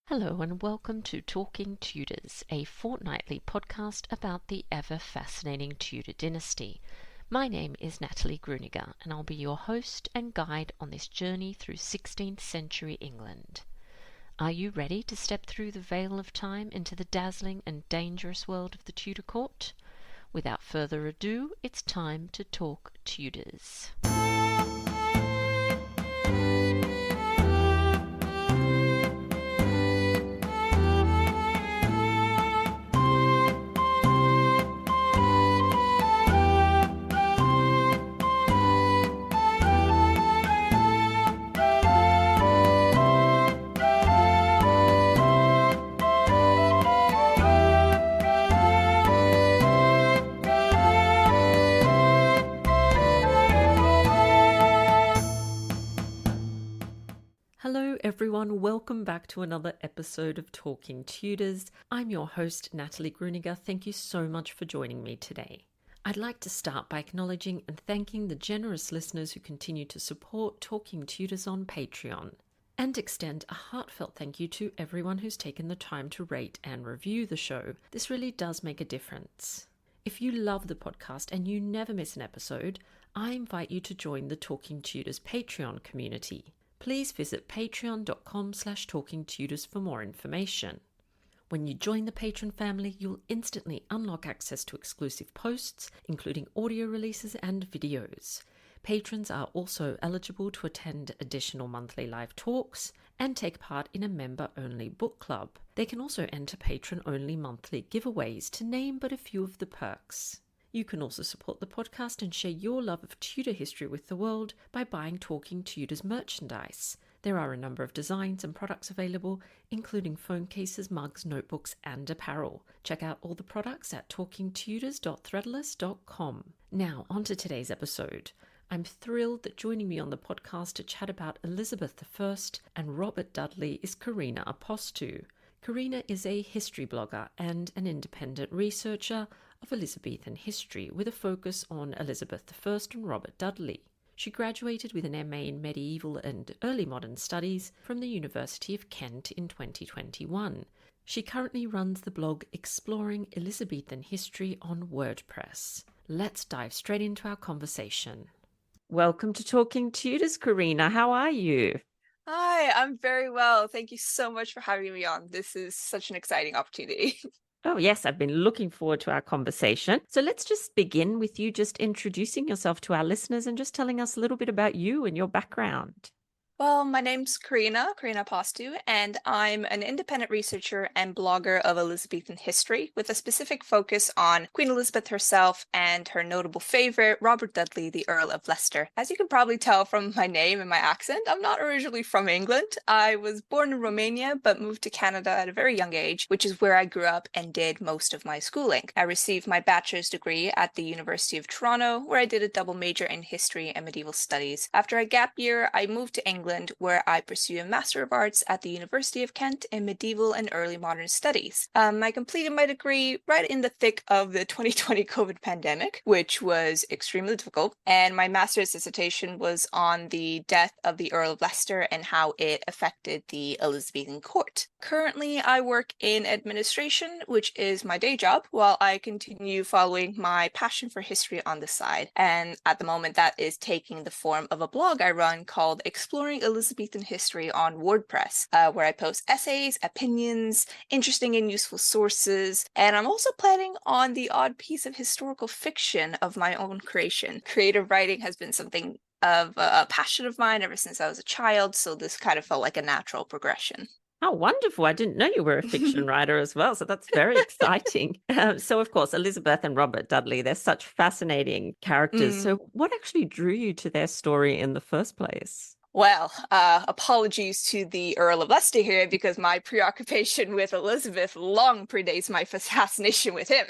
Hello and welcome to Talking Tudors, a fortnightly podcast about the ever-fascinating Tudor dynasty. My name is Natalie Grueninger and I'll be your host and guide on this journey through 16th century England. Are you ready to step through the veil of time into the dazzling and dangerous world of the Tudor court? Without further ado, it's time to talk Tudors. Hello everyone, welcome back to another episode of Talking Tudors. I'm your host Natalie Grueninger. Thank you so much for joining me today. I'd like to start by acknowledging and thanking the generous listeners who continue to support Talking Tudors on Patreon, and extend a heartfelt thank you to everyone who's taken the time to rate and review the show. This really does make a difference. If you love the podcast and you never miss an episode, I invite you to join the Talking Tudors Patreon community. Please visit patreon.com/talkingtudors for more information. When you join the patron family, you'll instantly unlock access to exclusive posts, including audio releases and videos. Patrons are also eligible to attend additional monthly live talks and take part in a member-only book club. They can also enter patron-only monthly giveaways, to name but a few of the perks. You can also support the podcast and share your love of Tudor history with the world by buying Talking Tudors merchandise. There are a number of designs and products available, including phone cases, mugs, notebooks, and apparel. Check out all the products at talkingtudors.threadless.com. Now, on to today's episode. I'm thrilled that joining me on the podcast to chat about Elizabeth I and Robert Dudley is Corina Apostu. Corina is a history blogger and an independent researcher of Elizabethan history with a focus on Elizabeth I and Robert Dudley. She graduated with an MA in Medieval and Early Modern Studies from the University of Kent in 2021. She currently runs the blog Exploring Elizabethan History on WordPress. Let's dive straight into our conversation. Welcome to Talking Tudors, Corina. How are you? Hi, I'm very well. Thank you so much for having me on. This is such an exciting opportunity. Oh, yes, I've been looking forward to our conversation. So let's just begin with you just introducing yourself to our listeners and just telling us a little bit about you and your background. Well, my name's Corina Apostu, and I'm an independent researcher and blogger of Elizabethan history with a specific focus on Queen Elizabeth herself and her notable favorite, Robert Dudley, the Earl of Leicester. As you can probably tell from my name and my accent, I'm not originally from England. I was born in Romania, but moved to Canada at a very young age, which is where I grew up and did most of my schooling. I received my bachelor's degree at the University of Toronto, where I did a double major in history and medieval studies. After a gap year, I moved to England, where I pursued a Master of Arts at the University of Kent in Medieval and Early Modern Studies. I completed my degree right in the thick of the 2020 COVID pandemic, which was extremely difficult, and my master's dissertation was on the death of the Earl of Leicester and how it affected the Elizabethan court. Currently, I work in administration, which is my day job, while I continue following my passion for history on the side. And at the moment, that is taking the form of a blog I run called Exploring Elizabethan History on WordPress, where I post essays, opinions, interesting and useful sources, and I'm also planning on the odd piece of historical fiction of my own creation. Creative writing has been something of a passion of mine ever since I was a child, so this kind of felt like a natural progression. Oh, wonderful. I didn't know you were a fiction writer as well, so that's very exciting. So, of course, Elizabeth and Robert Dudley, they're such fascinating characters. So what actually drew you to their story in the first place? Well, apologies to the Earl of Leicester here, because my preoccupation with Elizabeth long predates my fascination with him.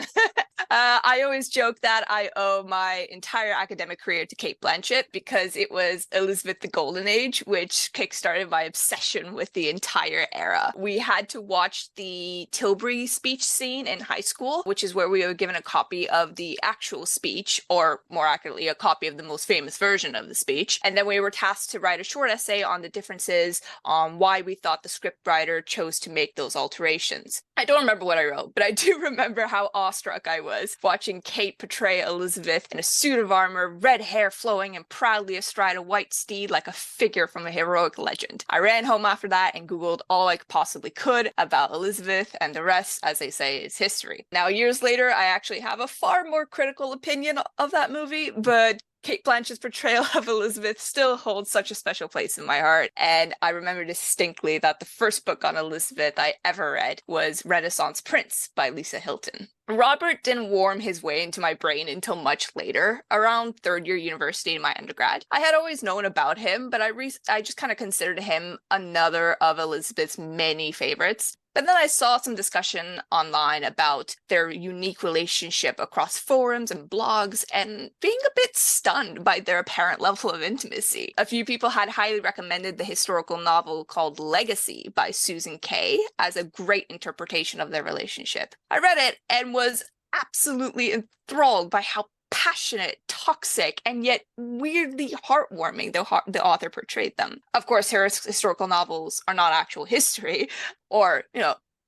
I always joke that I owe my entire academic career to Cate Blanchett because it was Elizabeth the Golden Age, which kickstarted my obsession with the entire era. We had to watch the Tilbury speech scene in high school, which is where we were given a copy of the actual speech, or more accurately, a copy of the most famous version of the speech. And then we were tasked to write a short essay on the differences on why we thought the scriptwriter chose to make those alterations. I don't remember what I wrote, but I do remember how awestruck I was watching Cate portray Elizabeth in a suit of armor, red hair flowing, and proudly astride a white steed like a figure from a heroic legend. I ran home after that and Googled all I possibly could about Elizabeth, and the rest, as they say, is history. Now, years later, I actually have a far more critical opinion of that movie, but Cate Blanchett's portrayal of Elizabeth still holds such a special place in my heart, and I remember distinctly that the first book on Elizabeth I ever read was Renaissance Prince by Lisa Hilton. Robert didn't warm his way into my brain until much later, around third year university in my undergrad. I had always known about him, but I just kind of considered him another of Elizabeth's many favorites. But then I saw some discussion online about their unique relationship across forums and blogs, and being a bit stunned by their apparent level of intimacy. A few people had highly recommended the historical novel called Legacy by Susan Kay as a great interpretation of their relationship. I read it and was absolutely enthralled by how passionate, toxic, and yet weirdly heartwarming the author portrayed them. Of course, her historical novels are not actual history, or,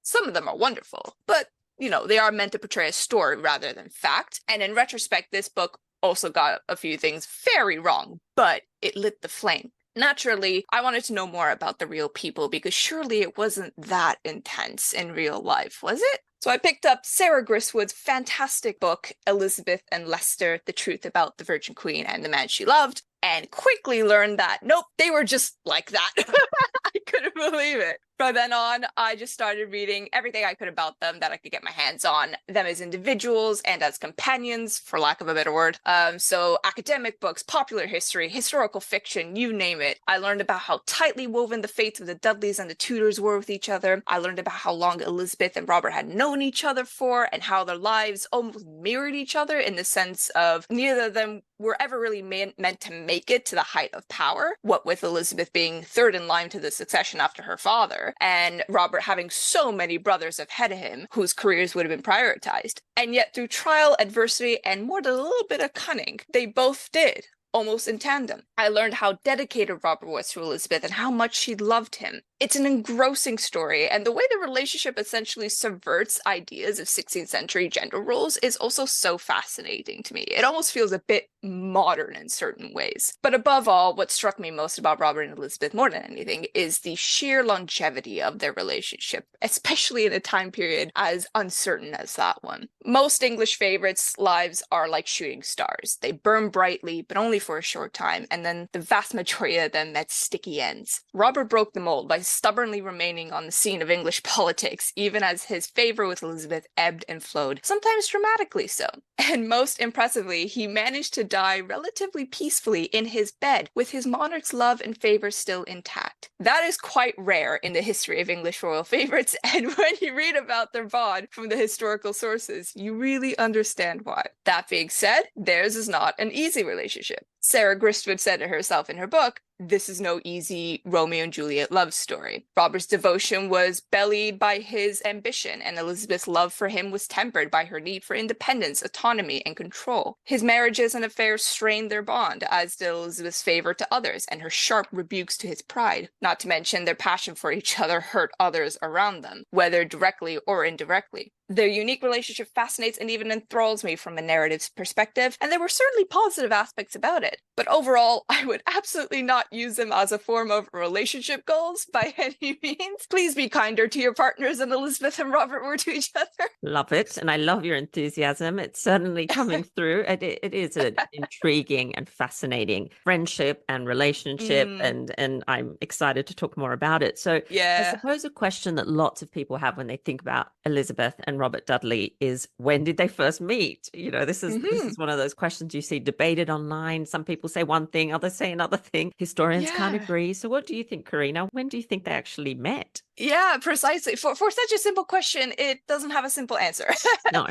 some of them are wonderful, but, they are meant to portray a story rather than fact. And in retrospect, this book also got a few things very wrong, but it lit the flame. Naturally, I wanted to know more about the real people because surely it wasn't that intense in real life, was it? So I picked up Sarah Griswold's fantastic book, Elizabeth and Leicester, The Truth About the Virgin Queen and the Man She Loved, and quickly learned that, nope, they were just like that. I couldn't believe it. From then on, I just started reading everything I could about them that I could get my hands on, them as individuals and as companions, for lack of a better word. So academic books, popular history, historical fiction, you name it. I learned about how tightly woven the fates of the Dudleys and the Tudors were with each other. I learned about how long Elizabeth and Robert had known each other for, and how their lives almost mirrored each other in the sense of neither of them were ever really meant to make it to the height of power, what with Elizabeth being third in line to the succession after her father, and Robert having so many brothers ahead of him whose careers would have been prioritized. And yet through trial, adversity, and more than a little bit of cunning, they both did, almost in tandem. I learned how dedicated Robert was to Elizabeth and how much she loved him. It's an engrossing story, and the way the relationship essentially subverts ideas of 16th century gender roles is also so fascinating to me. It almost feels a bit modern in certain ways. But above all, what struck me most about Robert and Elizabeth more than anything is the sheer longevity of their relationship, especially in a time period as uncertain as that one. Most English favorites' lives are like shooting stars. They burn brightly, but only for a short time, and then the vast majority of them at sticky ends. Robert broke the mold by stubbornly remaining on the scene of English politics, even as his favor with Elizabeth ebbed and flowed, sometimes dramatically so. And most impressively, he managed to die relatively peacefully in his bed, with his monarch's love and favor still intact. That is quite rare in the history of English royal favorites, and when you read about their bond from the historical sources, you really understand why. That being said, theirs is not an easy relationship. Sarah Griswold said it herself in her book, "This is no easy Romeo and Juliet love story." Robert's devotion was bellied by his ambition, and Elizabeth's love for him was tempered by her need for independence, autonomy, and control. His marriages and affairs strained their bond, as did Elizabeth's favor to others and her sharp rebukes to his pride. Not to mention their passion for each other hurt others around them, whether directly or indirectly. Their unique relationship fascinates and even enthralls me from a narrative's perspective, and there were certainly positive aspects about it. But overall, I would absolutely not use them as a form of relationship goals by any means. Please be kinder to your partners than Elizabeth and Robert were to each other. Love it. And I love your enthusiasm. It's certainly coming through. It is an intriguing and fascinating friendship and relationship. And I'm excited to talk more about it. So I suppose a question that lots of people have when they think about Elizabeth and Robert Dudley is, when did they first meet? This is one of those questions you see debated online. Some people say one thing, others say another thing. Historians can't agree. So what do you think, Corina? When do you think they actually met? Yeah, precisely. For such a simple question, it doesn't have a simple answer. No.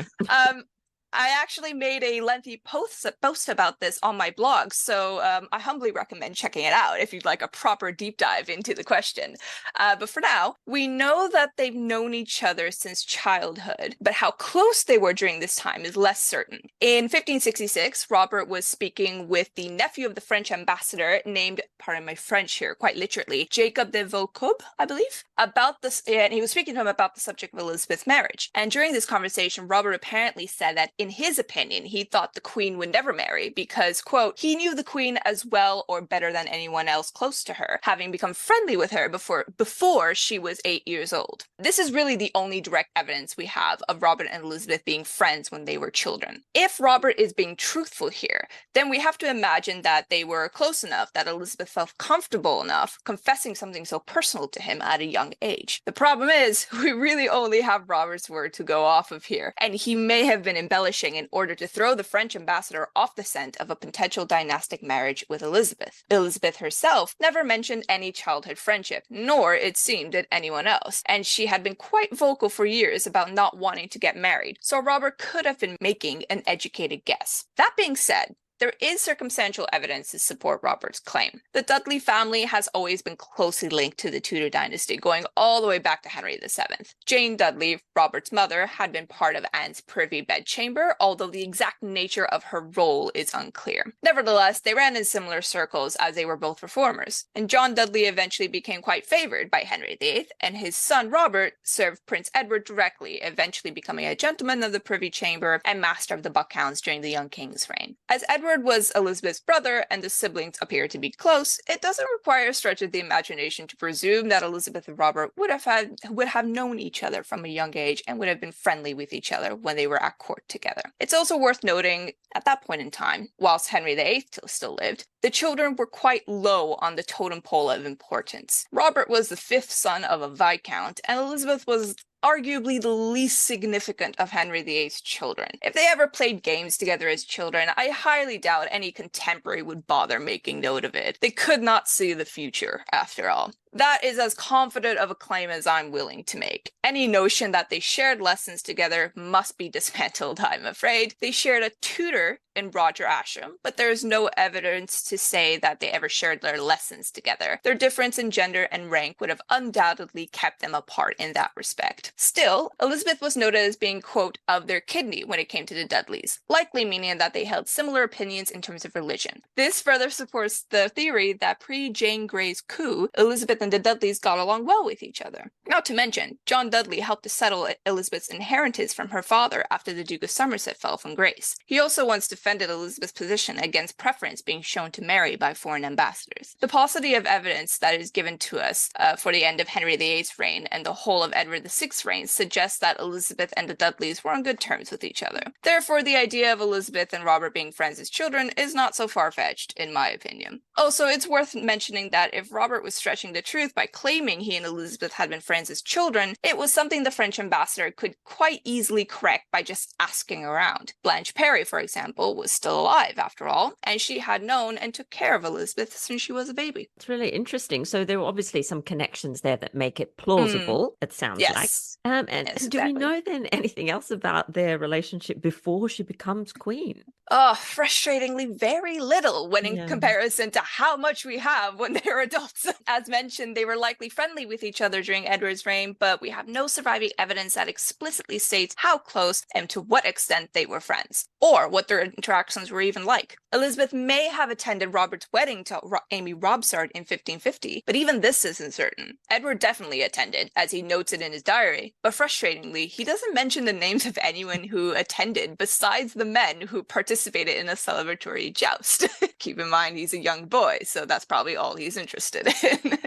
I actually made a lengthy post about this on my blog, so I humbly recommend checking it out if you'd like a proper deep dive into the question. But for now, we know that they've known each other since childhood, but how close they were during this time is less certain. In 1566, Robert was speaking with the nephew of the French ambassador named, pardon my French here, quite literally, Jacob de Vaucoub, I believe, about this, and he was speaking to him about the subject of Elizabeth's marriage. And during this conversation, Robert apparently said that in his opinion, he thought the queen would never marry because, quote, he knew the queen as well or better than anyone else close to her, having become friendly with her before she was 8 years old. This is really the only direct evidence we have of Robert and Elizabeth being friends when they were children. If Robert is being truthful here, then we have to imagine that they were close enough that Elizabeth felt comfortable enough confessing something so personal to him at a young age. The problem is, we really only have Robert's word to go off of here, and he may have been embellishing in order to throw the French ambassador off the scent of a potential dynastic marriage with Elizabeth. Elizabeth herself never mentioned any childhood friendship, nor, it seemed, did anyone else, and she had been quite vocal for years about not wanting to get married, so Robert could have been making an educated guess. That being said, there is circumstantial evidence to support Robert's claim. The Dudley family has always been closely linked to the Tudor dynasty, going all the way back to Henry VII. Jane Dudley, Robert's mother, had been part of Anne's privy bedchamber, although the exact nature of her role is unclear. Nevertheless, they ran in similar circles as they were both reformers, and John Dudley eventually became quite favored by Henry VIII, and his son Robert served Prince Edward directly, eventually becoming a gentleman of the privy chamber and master of the Buckhounds during the young king's reign. As Edward was Elizabeth's brother and the siblings appear to be close, it doesn't require a stretch of the imagination to presume that Elizabeth and Robert would have known each other from a young age and would have been friendly with each other when they were at court together. It's also worth noting, at that point in time, whilst Henry VIII still lived, the children were quite low on the totem pole of importance. Robert was the fifth son of a viscount, and Elizabeth was arguably the least significant of Henry VIII's children. If they ever played games together as children, I highly doubt any contemporary would bother making note of it. They could not see the future, after all. That is as confident of a claim as I'm willing to make. Any notion that they shared lessons together must be dismantled, I'm afraid. They shared a tutor in Roger Ascham, but there is no evidence to say that they ever shared their lessons together. Their difference in gender and rank would have undoubtedly kept them apart in that respect. Still, Elizabeth was noted as being, quote, of their kidney when it came to the Dudleys, likely meaning that they held similar opinions in terms of religion. This further supports the theory that pre-Jane Grey's coup, Elizabeth and the Dudleys got along well with each other. Not to mention, John Dudley helped to settle Elizabeth's inheritance from her father after the Duke of Somerset fell from grace. He also once defended Elizabeth's position against preference being shown to marry by foreign ambassadors. The paucity of evidence that is given to us for the end of Henry VIII's reign and the whole of Edward VI's reign suggests that Elizabeth and the Dudleys were on good terms with each other. Therefore, the idea of Elizabeth and Robert being friends as children is not so far-fetched, in my opinion. Also, it's worth mentioning that if Robert was stretching the truth by claiming he and Elizabeth had been friends as children, it was something the French ambassador could quite easily correct by just asking around. Blanche Parry, for example, was still alive after all, and she had known and took care of Elizabeth since she was a baby. It's really interesting. So there were obviously some connections there that make it plausible, it sounds like. Yes. And Yes, do we exactly. know then anything else about their relationship before she becomes queen? Oh, frustratingly very little when in Yeah. comparison to how much we have when they're adults. As mentioned, they were likely friendly with each other during Edward's reign, but we have no surviving evidence that explicitly states how close and to what extent they were friends, or what their interactions were even like. Elizabeth may have attended Robert's wedding to Amy Robsart in 1550, but even this isn't certain. Edward definitely attended, as he notes it in his diary, but frustratingly, he doesn't mention the names of anyone who attended besides the men who participated in a celebratory joust. Keep in mind, he's a young boy, so that's probably all he's interested in.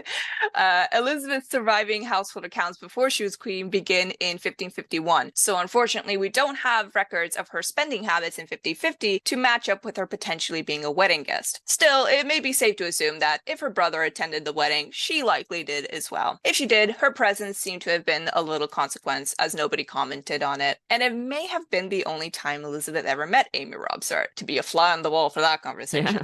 Elizabeth's surviving household accounts before she was queen begin in 1551, so unfortunately we don't have records of her spending habits in 1550 to match up with her potentially being a wedding guest. Still, it may be safe to assume that if her brother attended the wedding, she likely did as well. If she did, her presence seemed to have been a little consequence, as nobody commented on it, and it may have been the only time Elizabeth ever met Amy Robsart, to be a fly on the wall for that conversation.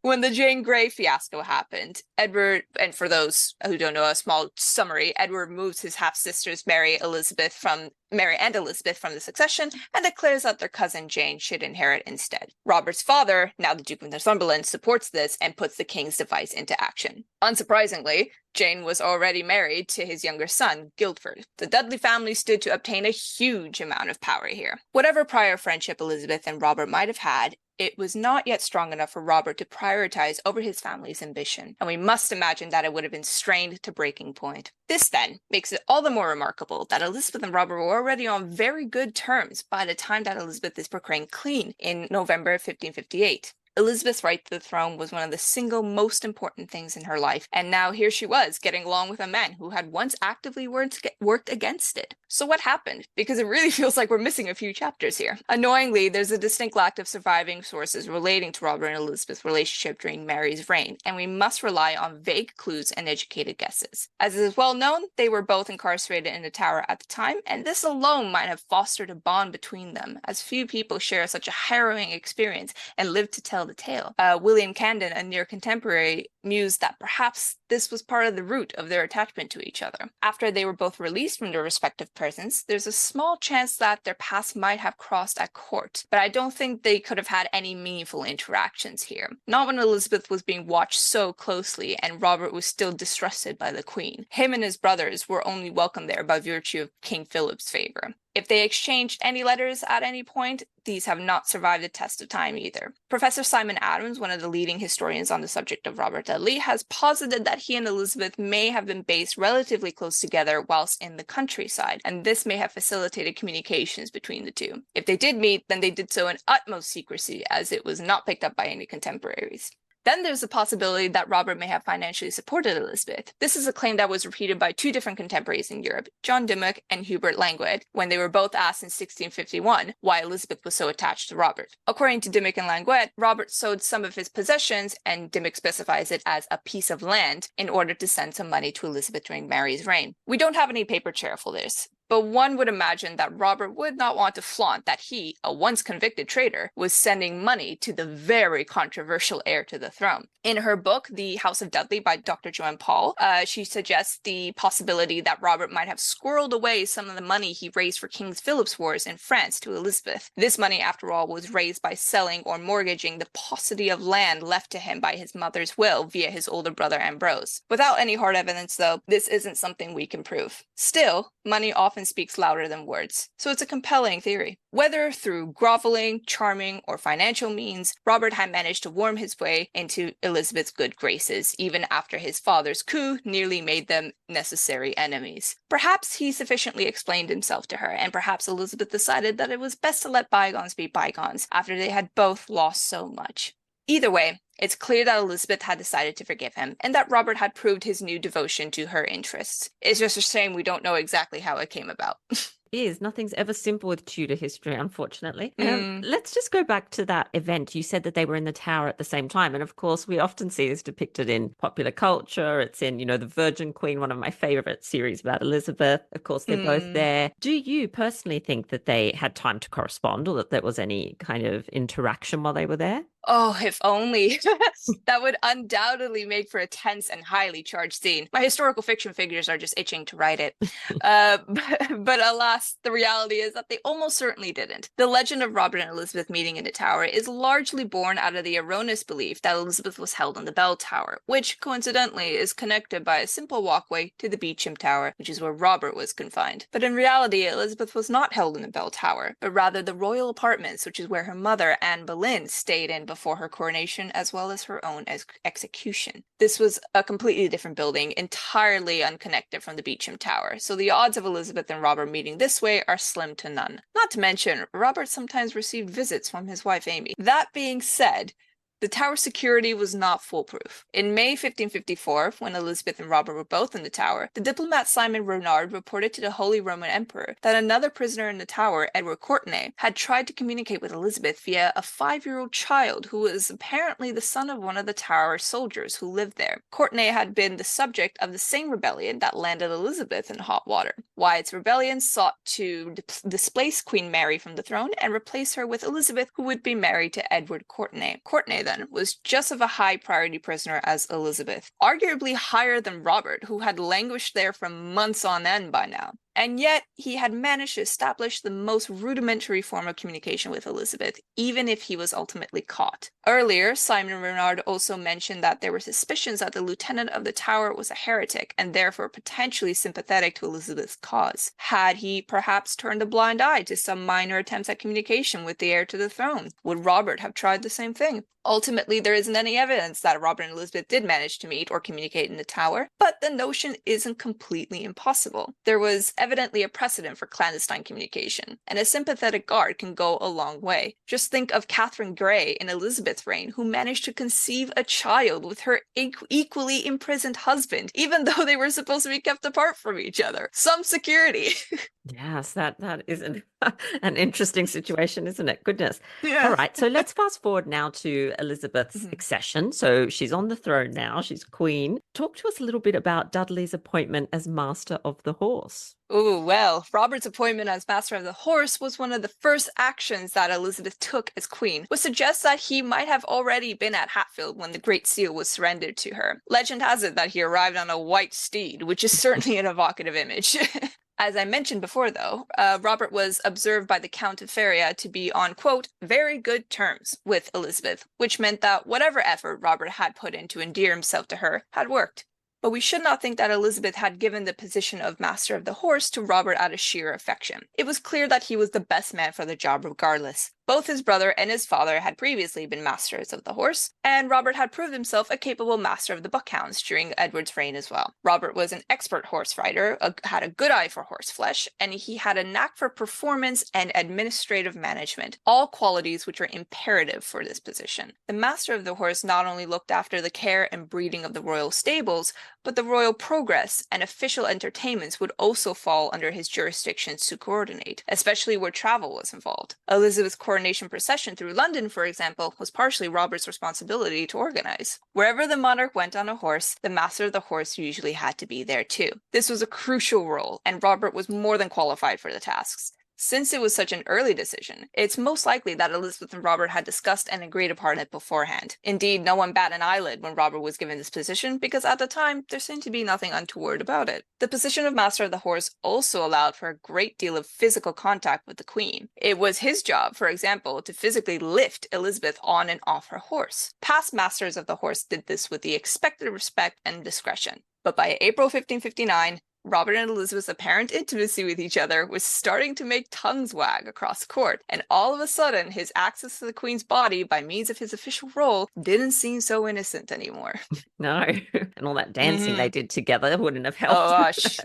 When the Jane Grey fiasco happened, Edward, and for those who don't know, a small summary, Edward removes his half-sisters Mary and Elizabeth from the succession and declares that their cousin Jane should inherit instead. Robert's father, now the Duke of Northumberland, supports this and puts the king's device into action. Unsurprisingly, Jane was already married to his younger son, Guildford. The Dudley family stood to obtain a huge amount of power here. Whatever prior friendship Elizabeth and Robert might have had, it was not yet strong enough for Robert to prioritize over his family's ambition, and we must imagine that it would have been strained to breaking point. This, then, makes it all the more remarkable that Elizabeth and Robert were already on very good terms by the time that Elizabeth is proclaimed queen in November 1558. Elizabeth's right to the throne was one of the single most important things in her life, and now here she was, getting along with a man who had once actively worked against it. So what happened? Because it really feels like we're missing a few chapters here. Annoyingly, there's a distinct lack of surviving sources relating to Robert and Elizabeth's relationship during Mary's reign, and we must rely on vague clues and educated guesses. As is well known, they were both incarcerated in the Tower at the time, and this alone might have fostered a bond between them, as few people share such a harrowing experience and live to tell the tale. William Camden, a near contemporary, mused that perhaps this was part of the root of their attachment to each other. After they were both released from their respective prisons, there's a small chance that their paths might have crossed at court, but I don't think they could have had any meaningful interactions here. Not when Elizabeth was being watched so closely and Robert was still distrusted by the Queen. Him and his brothers were only welcome there by virtue of King Philip's favor. If they exchanged any letters at any point, these have not survived the test of time either. Professor Simon Adams, one of the leading historians on the subject of Robert Dudley, has posited that he and Elizabeth may have been based relatively close together whilst in the countryside, and this may have facilitated communications between the two. If they did meet, then they did so in utmost secrecy, as it was not picked up by any contemporaries. Then there's the possibility that Robert may have financially supported Elizabeth. This is a claim that was repeated by two different contemporaries in Europe, John Dimmock and Hubert Languet, when they were both asked in 1651 why Elizabeth was so attached to Robert. According to Dimmock and Languet, Robert sold some of his possessions, and Dimmock specifies it as a piece of land, in order to send some money to Elizabeth during Mary's reign. We don't have any paper trail for this, but one would imagine that Robert would not want to flaunt that he, a once convicted traitor, was sending money to the very controversial heir to the throne. In her book, The House of Dudley by Dr. Joanne Paul, she suggests the possibility that Robert might have squirreled away some of the money he raised for King Philip's wars in France to Elizabeth. This money, after all, was raised by selling or mortgaging the paucity of land left to him by his mother's will via his older brother Ambrose. Without any hard evidence, though, this isn't something we can prove. Still, money often speaks louder than words, so it's a compelling theory. Whether through groveling, charming, or financial means, Robert had managed to worm his way into Elizabeth's good graces, even after his father's coup nearly made them necessary enemies. Perhaps he sufficiently explained himself to her, and perhaps Elizabeth decided that it was best to let bygones be bygones after they had both lost so much. Either way, it's clear that Elizabeth had decided to forgive him, and that Robert had proved his new devotion to her interests. It's just a shame we don't know exactly how it came about. Is nothing's ever simple with Tudor history, unfortunately. Let's just go back to that event. You said that they were in the Tower at the same time, and of course we often see this depicted in popular culture. It's in, the Virgin Queen, one of my favorite series about Elizabeth. Of course, they're both there. Do you personally think that they had time to correspond, or that there was any kind of interaction while they were there? Oh, if only. That would undoubtedly make for a tense and highly charged scene. My historical fiction figures are just itching to write it. But alas, the reality is that they almost certainly didn't. The legend of Robert and Elizabeth meeting in the Tower is largely born out of the erroneous belief that Elizabeth was held in the Bell Tower, which, coincidentally, is connected by a simple walkway to the Beauchamp Tower, which is where Robert was confined. But in reality, Elizabeth was not held in the Bell Tower, but rather the royal apartments, which is where her mother, Anne Boleyn, stayed in before her coronation, as well as her own execution. This was a completely different building, entirely unconnected from the Beauchamp Tower, so the odds of Elizabeth and Robert meeting this way are slim to none. Not to mention, Robert sometimes received visits from his wife Amy. That being said, the Tower security was not foolproof. In May 1554, when Elizabeth and Robert were both in the Tower, the diplomat Simon Renard reported to the Holy Roman Emperor that another prisoner in the Tower, Edward Courtenay, had tried to communicate with Elizabeth via a 5-year-old child who was apparently the son of one of the Tower soldiers who lived there. Courtenay had been the subject of the same rebellion that landed Elizabeth in hot water. Wyatt's rebellion sought to displace Queen Mary from the throne and replace her with Elizabeth, who would be married to Edward Courtenay. Courtenay, then was just of a high priority prisoner as Elizabeth, arguably higher than Robert, who had languished there for months on end by now. And yet, he had managed to establish the most rudimentary form of communication with Elizabeth, even if he was ultimately caught. Earlier, Simon Bernard also mentioned that there were suspicions that the lieutenant of the Tower was a heretic and therefore potentially sympathetic to Elizabeth's cause. Had he perhaps turned a blind eye to some minor attempts at communication with the heir to the throne? Would Robert have tried the same thing? Ultimately, there isn't any evidence that Robert and Elizabeth did manage to meet or communicate in the Tower, but the notion isn't completely impossible. There was evidently a precedent for clandestine communication, and a sympathetic guard can go a long way. Just think of Catherine Grey in Elizabeth's reign, who managed to conceive a child with her equally imprisoned husband, even though they were supposed to be kept apart from each other. Some security. Yes, that is an interesting situation, isn't it? Goodness. Yeah. All right, so let's fast forward now to Elizabeth's accession. So she's on the throne now, she's queen. Talk to us a little bit about Dudley's appointment as Master of the Horse. Oh, well, Robert's appointment as Master of the Horse was one of the first actions that Elizabeth took as queen, which suggests that he might have already been at Hatfield when the Great Seal was surrendered to her. Legend has it that he arrived on a white steed, which is certainly an evocative image. As I mentioned before, though, Robert was observed by the Count of Feria to be on, quote, very good terms with Elizabeth, which meant that whatever effort Robert had put in to endear himself to her had worked. But we should not think that Elizabeth had given the position of Master of the Horse to Robert out of sheer affection. It was clear that he was the best man for the job regardless. Both his brother and his father had previously been Masters of the Horse, and Robert had proved himself a capable Master of the Buckhounds during Edward's reign as well. Robert was an expert horse rider, had a good eye for horse flesh, and he had a knack for performance and administrative management, all qualities which were imperative for this position. The Master of the Horse not only looked after the care and breeding of the royal stables, but the royal progress and official entertainments would also fall under his jurisdiction to coordinate, especially where travel was involved. Elizabeth's coronation procession through London, for example, was partially Robert's responsibility to organize. Wherever the monarch went on a horse, the Master of the Horse usually had to be there too. This was a crucial role, and Robert was more than qualified for the tasks. Since it was such an early decision, it's most likely that Elizabeth and Robert had discussed and agreed upon it beforehand. Indeed, no one bat an eyelid when Robert was given this position because at the time, there seemed to be nothing untoward about it. The position of Master of the Horse also allowed for a great deal of physical contact with the Queen. It was his job, for example, to physically lift Elizabeth on and off her horse. Past Masters of the Horse did this with the expected respect and discretion. But by April 1559, Robert and Elizabeth's apparent intimacy with each other was starting to make tongues wag across court, and all of a sudden, his access to the Queen's body by means of his official role didn't seem so innocent anymore. No, and all that dancing they did together wouldn't have helped. Oh, gosh.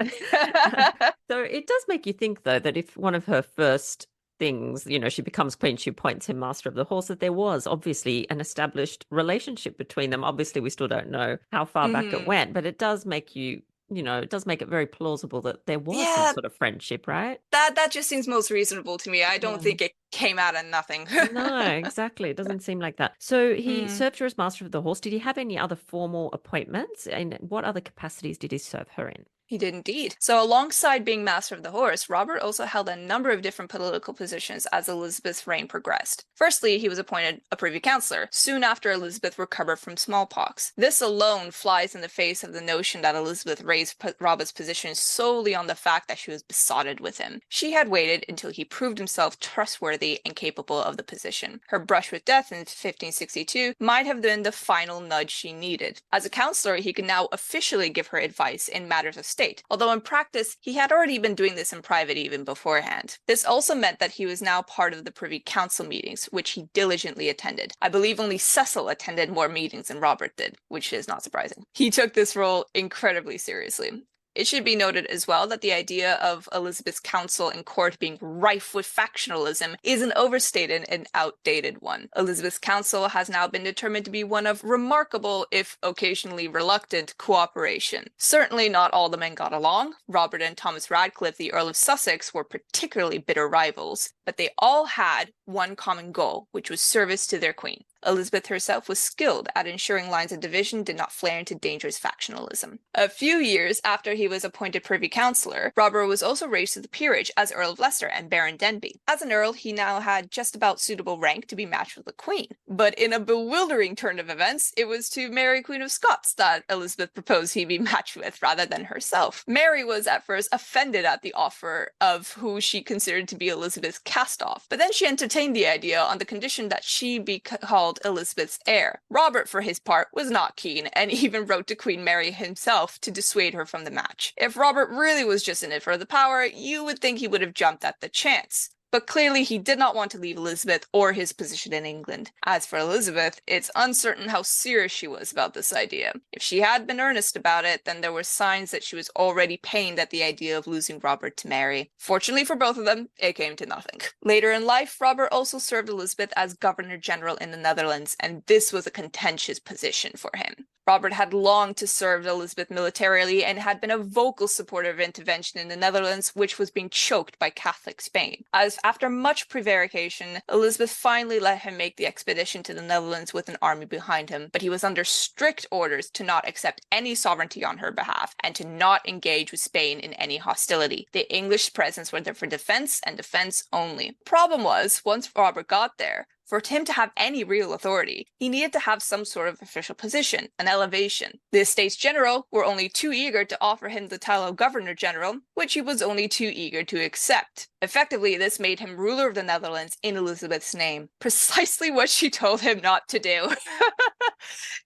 So it does make you think, though, that if one of her first things, she becomes queen, she appoints him Master of the Horse, that there was obviously an established relationship between them. Obviously, we still don't know how far back it went, but it does make you it does make it very plausible that there was some sort of friendship, right? That just seems most reasonable to me. I don't think it came out of nothing. No, exactly. It doesn't seem like that. So he served her as Master of the Horse. Did he have any other formal appointments? And what other capacities did he serve her in? He did indeed. So alongside being Master of the Horse, Robert also held a number of different political positions as Elizabeth's reign progressed. Firstly, he was appointed a Privy Councillor, soon after Elizabeth recovered from smallpox. This alone flies in the face of the notion that Elizabeth raised Robert's position solely on the fact that she was besotted with him. She had waited until he proved himself trustworthy and capable of the position. Her brush with death in 1562 might have been the final nudge she needed. As a councillor, he could now officially give her advice in matters of state, although in practice, he had already been doing this in private even beforehand. This also meant that he was now part of the Privy Council meetings, which he diligently attended. I believe only Cecil attended more meetings than Robert did, which is not surprising. He took this role incredibly seriously. It should be noted as well that the idea of Elizabeth's council and court being rife with factionalism is an overstated and outdated one. Elizabeth's council has now been determined to be one of remarkable, if occasionally reluctant, cooperation. Certainly not all the men got along. Robert and Thomas Radcliffe, the Earl of Sussex, were particularly bitter rivals, but they all had one common goal, which was service to their queen. Elizabeth herself was skilled at ensuring lines of division did not flare into dangerous factionalism. A few years after he was appointed Privy Councillor, Robert was also raised to the peerage as Earl of Leicester and Baron Denbigh. As an earl, he now had just about suitable rank to be matched with the Queen. But in a bewildering turn of events, it was to Mary, Queen of Scots, that Elizabeth proposed he be matched with rather than herself. Mary was at first offended at the offer of who she considered to be Elizabeth's cast-off, but then she entertained the idea on the condition that she be called Elizabeth's heir. Robert, for his part, was not keen, and even wrote to Queen Mary himself to dissuade her from the match. If Robert really was just in it for the power, you would think he would have jumped at the chance. But clearly he did not want to leave Elizabeth or his position in England. As for Elizabeth, it's uncertain how serious she was about this idea. If she had been earnest about it, then there were signs that she was already pained at the idea of losing Robert to Mary. Fortunately for both of them, it came to nothing. Later in life, Robert also served Elizabeth as Governor-General in the Netherlands, and this was a contentious position for him. Robert had longed to serve Elizabeth militarily and had been a vocal supporter of intervention in the Netherlands, which was being choked by Catholic Spain. As after much prevarication, Elizabeth finally let him make the expedition to the Netherlands with an army behind him, but he was under strict orders to not accept any sovereignty on her behalf and to not engage with Spain in any hostility. The English presence was there for defense and defense only. Problem was, once Robert got there, for him to have any real authority, he needed to have some sort of official position, an elevation. The Estates General were only too eager to offer him the title of Governor-General, which he was only too eager to accept. Effectively, this made him ruler of the Netherlands in Elizabeth's name. Precisely what she told him not to do.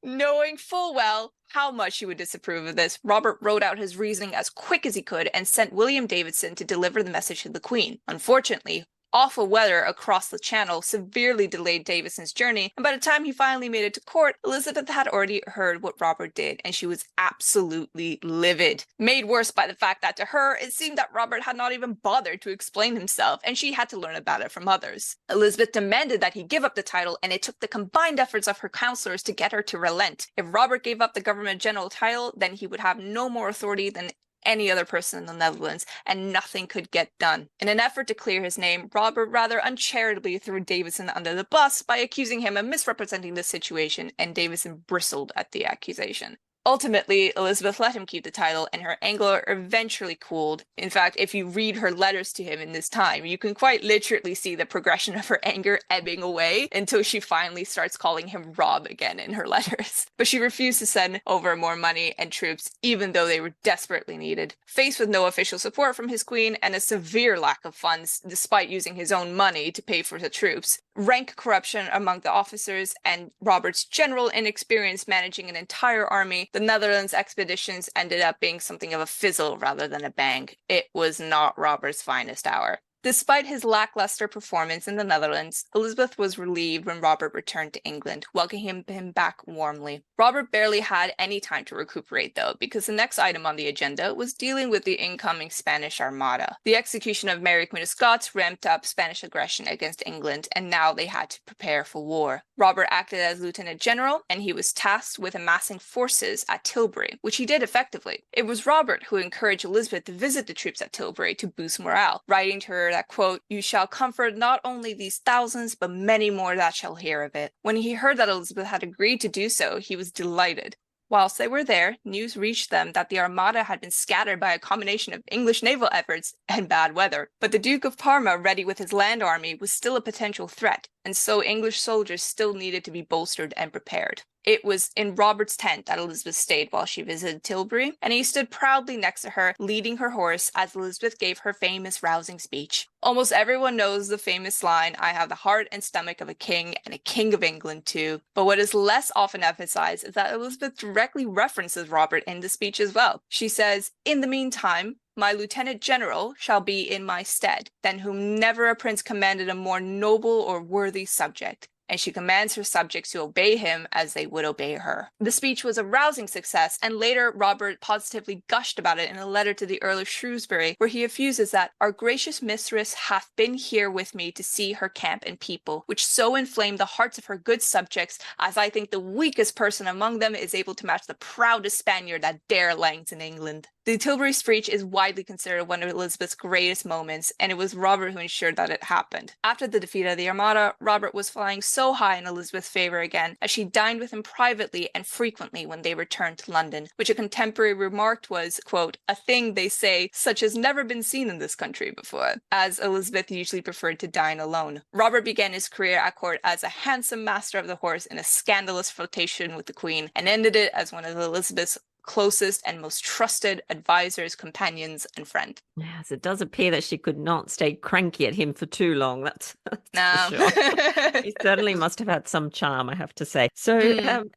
Knowing full well how much he would disapprove of this, Robert wrote out his reasoning as quick as he could and sent William Davidson to deliver the message to the Queen. Unfortunately, awful weather across the channel severely delayed Davison's journey, and by the time he finally made it to court, Elizabeth had already heard what Robert did, and she was absolutely livid. Made worse by the fact that to her, it seemed that Robert had not even bothered to explain himself, and she had to learn about it from others. Elizabeth demanded that he give up the title, and it took the combined efforts of her counselors to get her to relent. If Robert gave up the Governor-General title, then he would have no more authority than any other person in the Netherlands, and nothing could get done. In an effort to clear his name, Robert rather uncharitably threw Davison under the bus by accusing him of misrepresenting the situation, and Davison bristled at the accusation. Ultimately, Elizabeth let him keep the title, and her anger eventually cooled. In fact, if you read her letters to him in this time, you can quite literally see the progression of her anger ebbing away until she finally starts calling him Rob again in her letters. But she refused to send over more money and troops, even though they were desperately needed. Faced with no official support from his queen and a severe lack of funds, despite using his own money to pay for the troops, rank corruption among the officers, and Robert's general inexperience managing an entire army, the Netherlands expeditions ended up being something of a fizzle rather than a bang. It was not Robert's finest hour. Despite his lackluster performance in the Netherlands, Elizabeth was relieved when Robert returned to England, welcoming him back warmly. Robert barely had any time to recuperate, though, because the next item on the agenda was dealing with the incoming Spanish Armada. The execution of Mary, Queen of Scots ramped up Spanish aggression against England, and now they had to prepare for war. Robert acted as Lieutenant General, and he was tasked with amassing forces at Tilbury, which he did effectively. It was Robert who encouraged Elizabeth to visit the troops at Tilbury to boost morale, writing to her that, quote, "You shall comfort not only these thousands, but many more that shall hear of it." When he heard that Elizabeth had agreed to do so, he was delighted. Whilst they were there, news reached them that the Armada had been scattered by a combination of English naval efforts and bad weather. But the Duke of Parma, ready with his land army, was still a potential threat, and so English soldiers still needed to be bolstered and prepared. It was in Robert's tent that Elizabeth stayed while she visited Tilbury, and he stood proudly next to her, leading her horse as Elizabeth gave her famous rousing speech. Almost everyone knows the famous line, "I have the heart and stomach of a king, and a king of England too." But what is less often emphasized is that Elizabeth directly references Robert in the speech as well. She says, "In the meantime, my lieutenant general shall be in my stead, than whom never a prince commanded a more noble or worthy subject." And she commands her subjects to obey him as they would obey her. The speech was a rousing success, and later Robert positively gushed about it in a letter to the Earl of Shrewsbury, where he effuses that, "Our gracious mistress hath been here with me to see her camp and people, which so inflamed the hearts of her good subjects, as I think the weakest person among them is able to match the proudest Spaniard that dare lands in England." The Tilbury speech is widely considered one of Elizabeth's greatest moments, and it was Robert who ensured that it happened. After the defeat of the Armada, Robert was flying so high in Elizabeth's favor again, as she dined with him privately and frequently when they returned to London, which a contemporary remarked was, quote, a thing, they say, such as never been seen in this country before, as Elizabeth usually preferred to dine alone. Robert began his career at court as a handsome master of the horse in a scandalous flirtation with the Queen, and ended it as one of Elizabeth's closest and most trusted advisors, companions, and friend. Yes, it does appear that she could not stay cranky at him for too long. That's No. for sure. He certainly must have had some charm, I have to say. So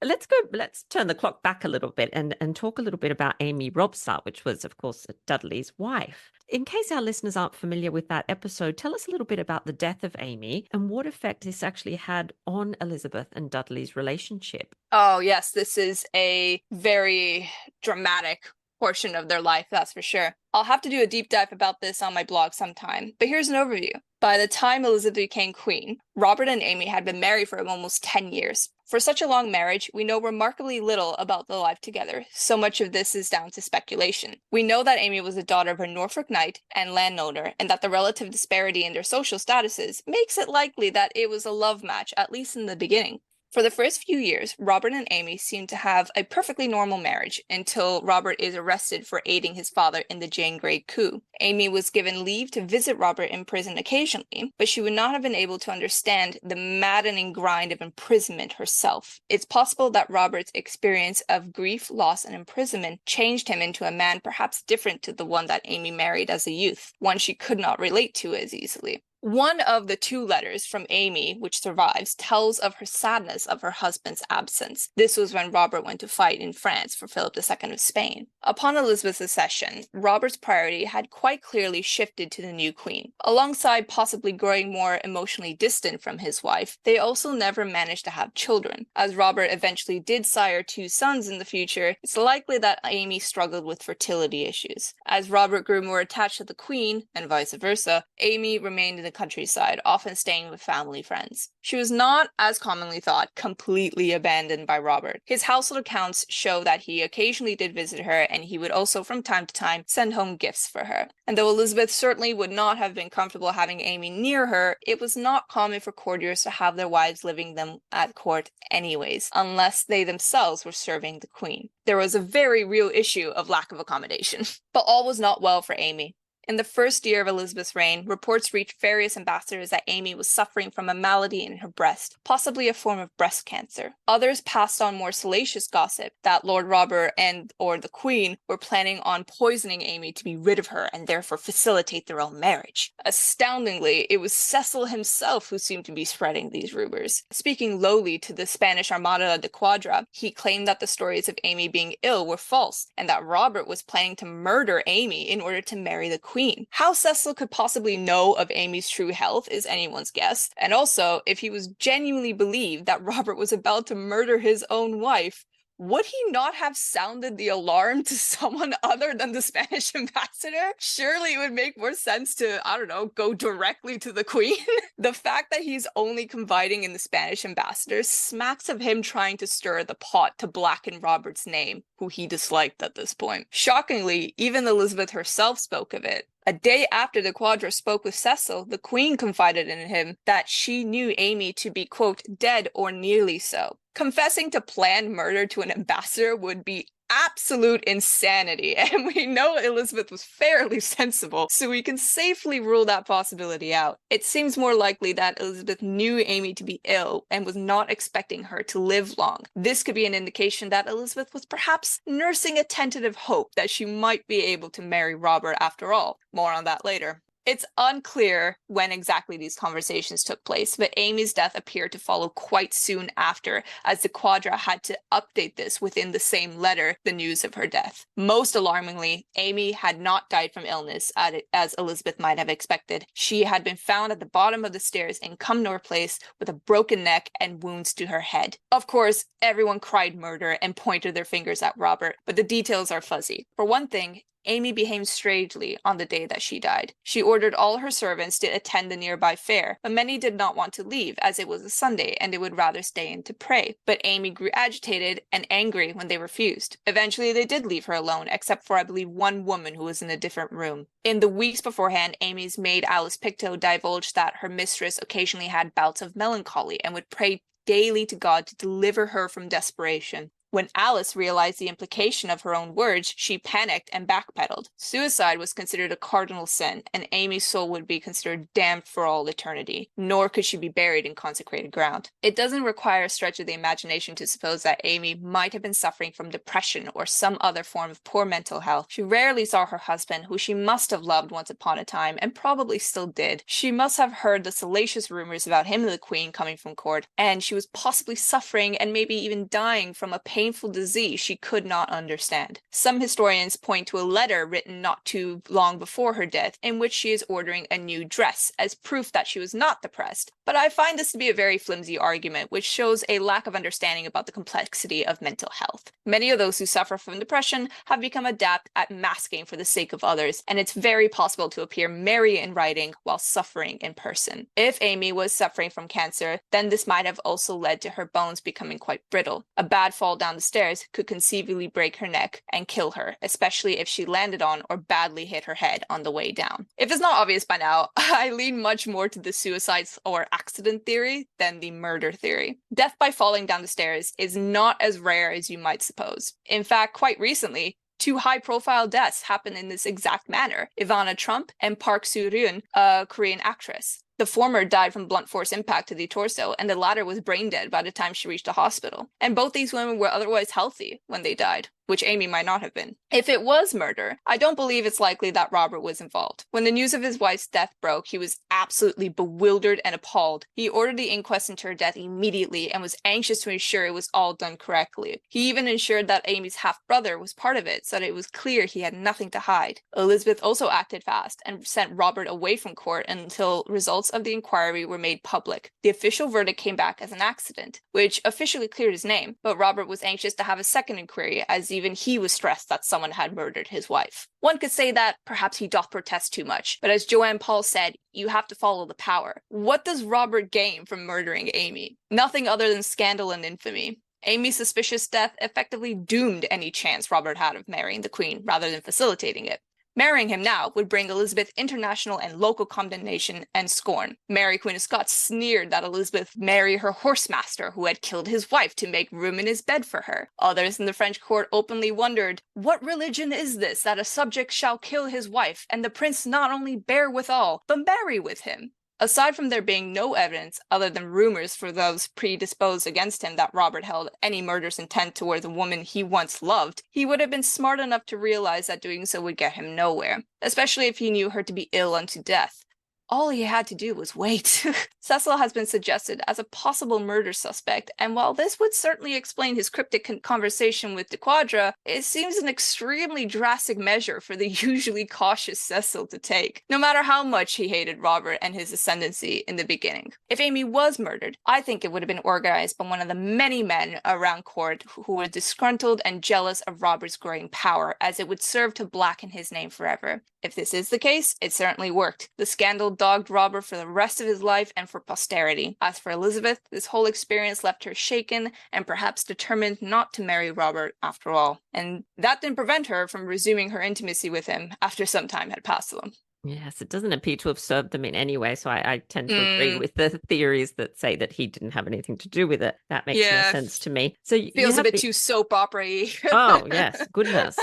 let's turn the clock back a little bit and talk a little bit about Amy Robsart, which was, of course, Dudley's wife. In case our listeners aren't familiar with that episode, tell us a little bit about the death of Amy and what effect this actually had on Elizabeth and Dudley's relationship. Oh, yes, this is a very dramatic portion of their life, that's for sure. I'll have to do a deep dive about this on my blog sometime, but here's an overview. By the time Elizabeth became queen, Robert and Amy had been married for almost 10 years. For such a long marriage, we know remarkably little about their life together. So much of this is down to speculation. We know that Amy was the daughter of a Norfolk knight and landowner, and that the relative disparity in their social statuses makes it likely that it was a love match, at least in the beginning. For the first few years, Robert and Amy seem to have a perfectly normal marriage until Robert is arrested for aiding his father in the Jane Grey coup. Amy was given leave to visit Robert in prison occasionally, but she would not have been able to understand the maddening grind of imprisonment herself. It's possible that Robert's experience of grief, loss, and imprisonment changed him into a man perhaps different to the one that Amy married as a youth, one she could not relate to as easily. One of the two letters from Amy, which survives, tells of her sadness of her husband's absence. This was when Robert went to fight in France for Philip II of Spain. Upon Elizabeth's accession, Robert's priority had quite clearly shifted to the new queen. Alongside possibly growing more emotionally distant from his wife, they also never managed to have children. As Robert eventually did sire 2 sons in the future, it's likely that Amy struggled with fertility issues. As Robert grew more attached to the queen, and vice versa, Amy remained in the countryside, often staying with family friends. She was not, as commonly thought, completely abandoned by Robert. His household accounts show that he occasionally did visit her, and he would also from time to time send home gifts for her. And though Elizabeth certainly would not have been comfortable having Amy near her, it was not common for courtiers to have their wives living them at court anyways, unless they themselves were serving the queen. There was a very real issue of lack of accommodation. But all was not well for Amy. In the first year of Elizabeth's reign, reports reached various ambassadors that Amy was suffering from a malady in her breast, possibly a form of breast cancer. Others passed on more salacious gossip that Lord Robert or the Queen were planning on poisoning Amy to be rid of her and therefore facilitate their own marriage. Astoundingly, it was Cecil himself who seemed to be spreading these rumors. Speaking lowly to the Spanish Armada de Quadra, he claimed that the stories of Amy being ill were false, and that Robert was planning to murder Amy in order to marry the Queen. How Cecil could possibly know of Amy's true health is anyone's guess, and also, if he was genuinely believed that Robert was about to murder his own wife, would he not have sounded the alarm to someone other than the Spanish ambassador? Surely it would make more sense to, I don't know, go directly to the Queen. The fact that he's only confiding in the Spanish ambassador smacks of him trying to stir the pot to blacken Robert's name, who he disliked at this point. Shockingly, even Elizabeth herself spoke of it. A day after the Quadra spoke with Cecil, the Queen confided in him that she knew Amy to be, quote, dead or nearly so. Confessing to planned murder to an ambassador would be absolute insanity, and we know Elizabeth was fairly sensible, so we can safely rule that possibility out. It seems more likely that Elizabeth knew Amy to be ill and was not expecting her to live long. This could be an indication that Elizabeth was perhaps nursing a tentative hope that she might be able to marry Robert after all. More on that later. It's unclear when exactly these conversations took place, but Amy's death appeared to follow quite soon after, as the Quadra had to update this within the same letter, the news of her death. Most alarmingly, Amy had not died from illness, as Elizabeth might have expected. She had been found at the bottom of the stairs in Cumnor Place with a broken neck and wounds to her head. Of course, everyone cried murder and pointed their fingers at Robert, but the details are fuzzy. For one thing, Amy behaved strangely on the day that she died. She ordered all her servants to attend the nearby fair, but many did not want to leave as it was a Sunday and they would rather stay in to pray. But Amy grew agitated and angry when they refused. Eventually, they did leave her alone, except for, I believe, one woman who was in a different room. In the weeks beforehand, Amy's maid Alice Pictou divulged that her mistress occasionally had bouts of melancholy and would pray daily to God to deliver her from desperation. When Alice realized the implication of her own words, she panicked and backpedaled. Suicide was considered a cardinal sin, and Amy's soul would be considered damned for all eternity, nor could she be buried in consecrated ground. It doesn't require a stretch of the imagination to suppose that Amy might have been suffering from depression or some other form of poor mental health. She rarely saw her husband, who she must have loved once upon a time, and probably still did. She must have heard the salacious rumors about him and the Queen coming from court, and she was possibly suffering and maybe even dying from a painful disease she could not understand. Some historians point to a letter written not too long before her death in which she is ordering a new dress as proof that she was not depressed. But I find this to be a very flimsy argument, which shows a lack of understanding about the complexity of mental health. Many of those who suffer from depression have become adept at masking for the sake of others, and it's very possible to appear merry in writing while suffering in person. If Amy was suffering from cancer, then this might have also led to her bones becoming quite brittle. A bad fall down the stairs could conceivably break her neck and kill her, especially if she landed on or badly hit her head on the way down. If it's not obvious by now, I lean much more to the suicides or accident theory than the murder theory. Death by falling down the stairs is not as rare as you might suppose. In fact, quite recently, two high-profile deaths happened in this exact manner: Ivana Trump and Park Soo-ryun, a Korean actress. The former died from blunt force impact to the torso, and the latter was brain dead by the time she reached the hospital. And both these women were otherwise healthy when they died, which Amy might not have been. If it was murder, I don't believe it's likely that Robert was involved. When the news of his wife's death broke, he was absolutely bewildered and appalled. He ordered the inquest into her death immediately and was anxious to ensure it was all done correctly. He even ensured that Amy's half-brother was part of it, so that it was clear he had nothing to hide. Elizabeth also acted fast and sent Robert away from court until results of the inquiry were made public. The official verdict came back as an accident, which officially cleared his name, but Robert was anxious to have a second inquiry, as even he was stressed that someone had murdered his wife. One could say that perhaps he doth protest too much, but as Joanne Paul said, you have to follow the power. What does Robert gain from murdering Amy? Nothing other than scandal and infamy. Amy's suspicious death effectively doomed any chance Robert had of marrying the Queen, rather than facilitating it. Marrying him now would bring Elizabeth international and local condemnation and scorn. Mary, Queen of Scots, sneered that Elizabeth marry her horsemaster who had killed his wife to make room in his bed for her. Others in the French court openly wondered, what religion is this that a subject shall kill his wife, and the prince not only bear withal, but marry with him? Aside from there being no evidence other than rumors for those predisposed against him that Robert held any murderous intent toward the woman he once loved, he would have been smart enough to realize that doing so would get him nowhere, especially if he knew her to be ill unto death. All he had to do was wait. Cecil has been suggested as a possible murder suspect, and while this would certainly explain his cryptic conversation with de Quadra, it seems an extremely drastic measure for the usually cautious Cecil to take, no matter how much he hated Robert and his ascendancy in the beginning. If Amy was murdered, I think it would have been organized by one of the many men around court who were disgruntled and jealous of Robert's growing power, as it would serve to blacken his name forever. If this is the case, it certainly worked. The scandal dogged Robert for the rest of his life and for posterity. As for Elizabeth, this whole experience left her shaken and perhaps determined not to marry Robert after all. And that didn't prevent her from resuming her intimacy with him after some time had passed them. Yes, it doesn't appear to have served them in any way. So I tend to agree with the theories that say that he didn't have anything to do with it. That makes more sense to me. So feels a bit too soap opera-y. Oh, yes. Goodness.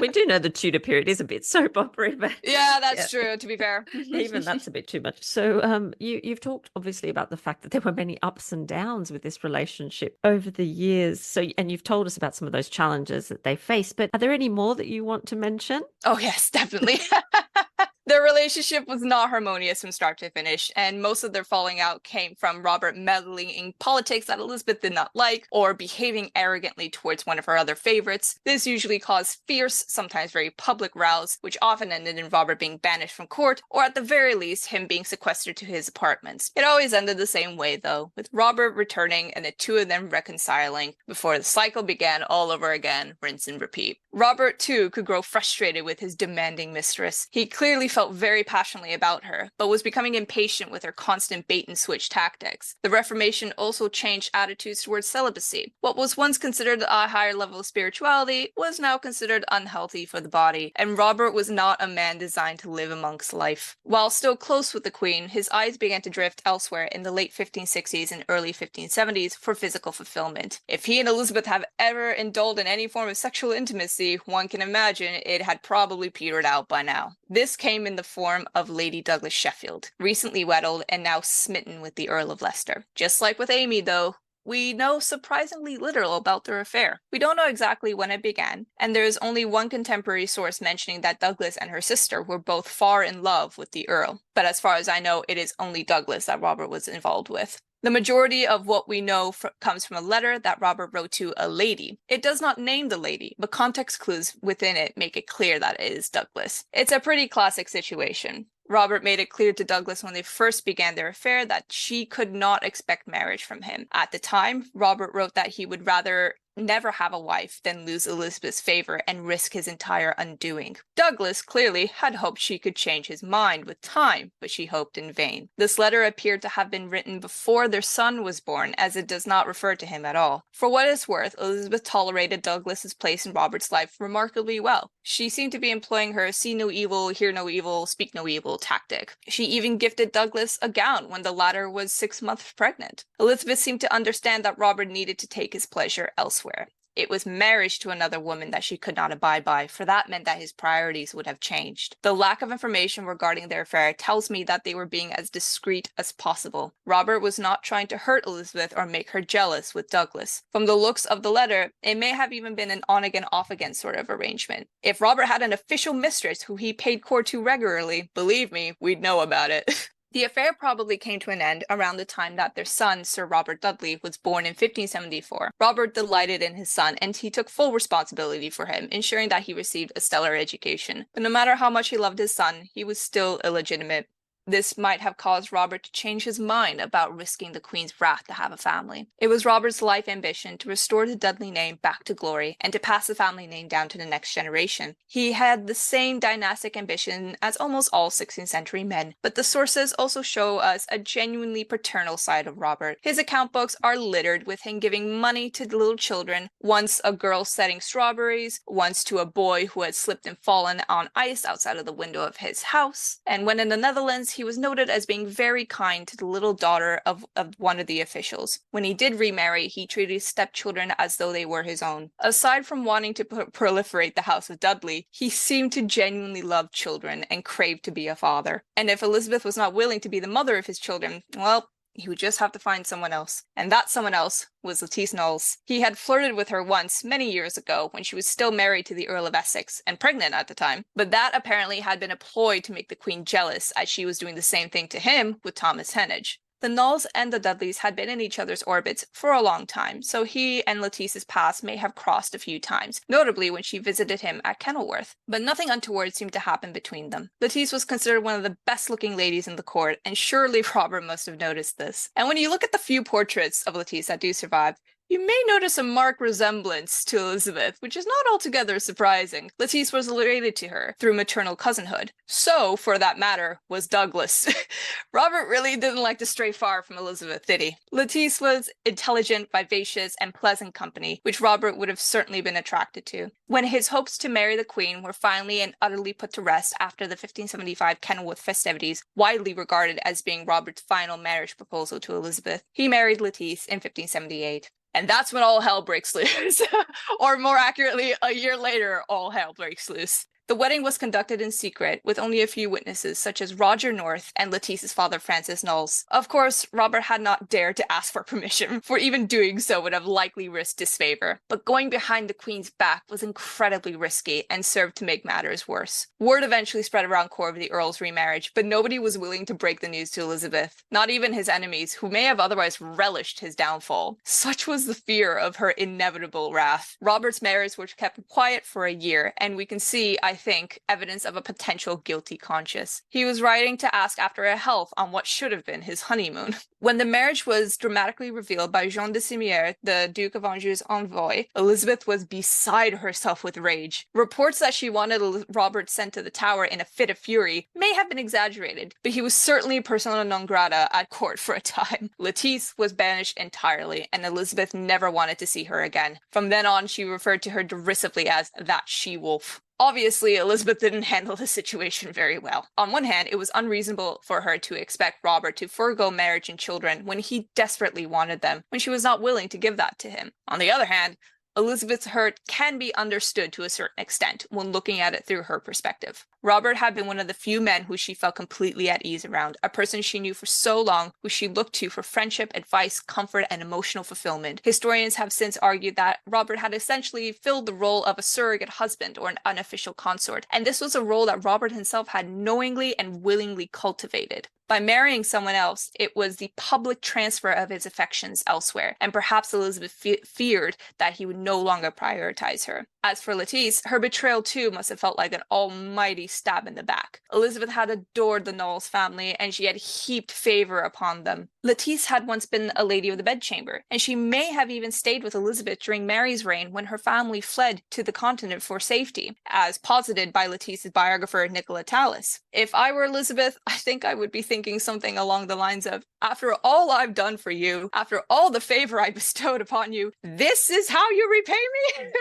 We do know the Tudor period is a bit soap opera, but yeah, that's true, to be fair. Even that's a bit too much. So you've talked obviously about the fact that there were many ups and downs with this relationship over the years. So, and you've told us about some of those challenges that they faced, but are there any more that you want to mention? Oh, yes, definitely. Their relationship was not harmonious from start to finish, and most of their falling out came from Robert meddling in politics that Elizabeth did not like, or behaving arrogantly towards one of her other favorites. This usually caused fierce, sometimes very public rows, which often ended in Robert being banished from court, or at the very least, him being sequestered to his apartments. It always ended the same way, though, with Robert returning and the two of them reconciling, before the cycle began all over again, rinse and repeat. Robert, too, could grow frustrated with his demanding mistress. He clearly felt very passionately about her, but was becoming impatient with her constant bait-and-switch tactics. The Reformation also changed attitudes towards celibacy. What was once considered a higher level of spirituality was now considered unhealthy for the body, and Robert was not a man designed to live amongst life. While still close with the Queen, his eyes began to drift elsewhere in the late 1560s and early 1570s for physical fulfillment. If he and Elizabeth have ever indulged in any form of sexual intimacy, one can imagine it had probably petered out by now. This came in the form of Lady Douglas Sheffield, recently wedded and now smitten with the Earl of Leicester. Just like with Amy, though, we know surprisingly little about their affair. We don't know exactly when it began, and there is only one contemporary source mentioning that Douglas and her sister were both far in love with the Earl. But as far as I know, it is only Douglas that Robert was involved with. The majority of what we know comes from a letter that Robert wrote to a lady. It does not name the lady, but context clues within it make it clear that it is Douglas. It's a pretty classic situation. Robert made it clear to Douglas when they first began their affair that she could not expect marriage from him. At the time, Robert wrote that he would rather never have a wife than lose Elizabeth's favor and risk his entire undoing. Douglas clearly had hoped she could change his mind with time, but she hoped in vain. This letter appeared to have been written before their son was born, as it does not refer to him at all. For what it's worth, Elizabeth tolerated Douglas's place in Robert's life remarkably well. She seemed to be employing her see no evil, hear no evil, speak no evil tactic. She even gifted Douglas a gown when the latter was 6 months pregnant. Elizabeth seemed to understand that Robert needed to take his pleasure elsewhere. It was marriage to another woman that she could not abide by, for that meant that his priorities would have changed. The lack of information regarding their affair tells me that they were being as discreet as possible. Robert was not trying to hurt Elizabeth or make her jealous with Douglas. From the looks of the letter, it may have even been an on-again, off-again sort of arrangement. If Robert had an official mistress who he paid court to regularly, believe me, we'd know about it. The affair probably came to an end around the time that their son, Sir Robert Dudley, was born in 1574. Robert delighted in his son, and he took full responsibility for him, ensuring that he received a stellar education. But no matter how much he loved his son, he was still illegitimate. This might have caused Robert to change his mind about risking the Queen's wrath to have a family. It was Robert's life ambition to restore the Dudley name back to glory and to pass the family name down to the next generation. He had the same dynastic ambition as almost all 16th century men, but the sources also show us a genuinely paternal side of Robert. His account books are littered with him giving money to little children, once a girl setting strawberries, once to a boy who had slipped and fallen on ice outside of the window of his house, and when in the Netherlands, he was noted as being very kind to the little daughter of one of the officials. When he did remarry, he treated his stepchildren as though they were his own. Aside from wanting to proliferate the House of Dudley, he seemed to genuinely love children and craved to be a father. And if Elizabeth was not willing to be the mother of his children, well, he would just have to find someone else. And that someone else was Lettice Knowles. He had flirted with her once, many years ago, when she was still married to the Earl of Essex, and pregnant at the time. But that apparently had been a ploy to make the Queen jealous, as she was doing the same thing to him with Thomas Heneage. The Knowles and the Dudleys had been in each other's orbits for a long time, so he and Lettice's paths may have crossed a few times, notably when she visited him at Kenilworth. But nothing untoward seemed to happen between them. Lettice was considered one of the best-looking ladies in the court, and surely Robert must have noticed this. And when you look at the few portraits of Lettice that do survive, you may notice a marked resemblance to Elizabeth, which is not altogether surprising. Lettice was related to her through maternal cousinhood. So, for that matter, was Douglas. Robert really didn't like to stray far from Elizabeth, did he? Lettice was intelligent, vivacious, and pleasant company, which Robert would have certainly been attracted to. When his hopes to marry the Queen were finally and utterly put to rest after the 1575 Kenilworth festivities, widely regarded as being Robert's final marriage proposal to Elizabeth, he married Lettice in 1578. And that's when all hell breaks loose. Or more accurately, a year later, all hell breaks loose. The wedding was conducted in secret, with only a few witnesses, such as Roger North and Letitia's father, Francis Knowles. Of course, Robert had not dared to ask for permission, for even doing so would have likely risked disfavor. But going behind the Queen's back was incredibly risky and served to make matters worse. Word eventually spread around court of the Earl's remarriage, but nobody was willing to break the news to Elizabeth, not even his enemies, who may have otherwise relished his downfall. Such was the fear of her inevitable wrath. Robert's marriage was kept quiet for a year, and we can see, I think, evidence of a potential guilty conscience. He was writing to ask after her health on what should have been his honeymoon. When the marriage was dramatically revealed by Jean de Simière, the Duke of Anjou's envoy, Elizabeth was beside herself with rage. Reports that she wanted Robert sent to the Tower in a fit of fury may have been exaggerated, but he was certainly persona non grata at court for a time. Lettice was banished entirely, and Elizabeth never wanted to see her again. From then on, she referred to her derisively as that she-wolf. Obviously, Elizabeth didn't handle the situation very well. On one hand, it was unreasonable for her to expect Robert to forego marriage and children when he desperately wanted them, when she was not willing to give that to him. On the other hand, Elizabeth's hurt can be understood to a certain extent when looking at it through her perspective. Robert had been one of the few men who she felt completely at ease around, a person she knew for so long, who she looked to for friendship, advice, comfort, and emotional fulfillment. Historians have since argued that Robert had essentially filled the role of a surrogate husband or an unofficial consort, and this was a role that Robert himself had knowingly and willingly cultivated. By marrying someone else, it was the public transfer of his affections elsewhere, and perhaps Elizabeth feared that he would no longer prioritize her. As for Lettice, her betrayal too must have felt like an almighty stab in the back. Elizabeth had adored the Knowles family, and she had heaped favor upon them. Lettice had once been a lady of the bedchamber, and she may have even stayed with Elizabeth during Mary's reign when her family fled to the continent for safety, as posited by Lettice's biographer Nicola Tallis. If I were Elizabeth, I think I would be thinking something along the lines of, after all I've done for you, after all the favor I bestowed upon you, this is how you repay me?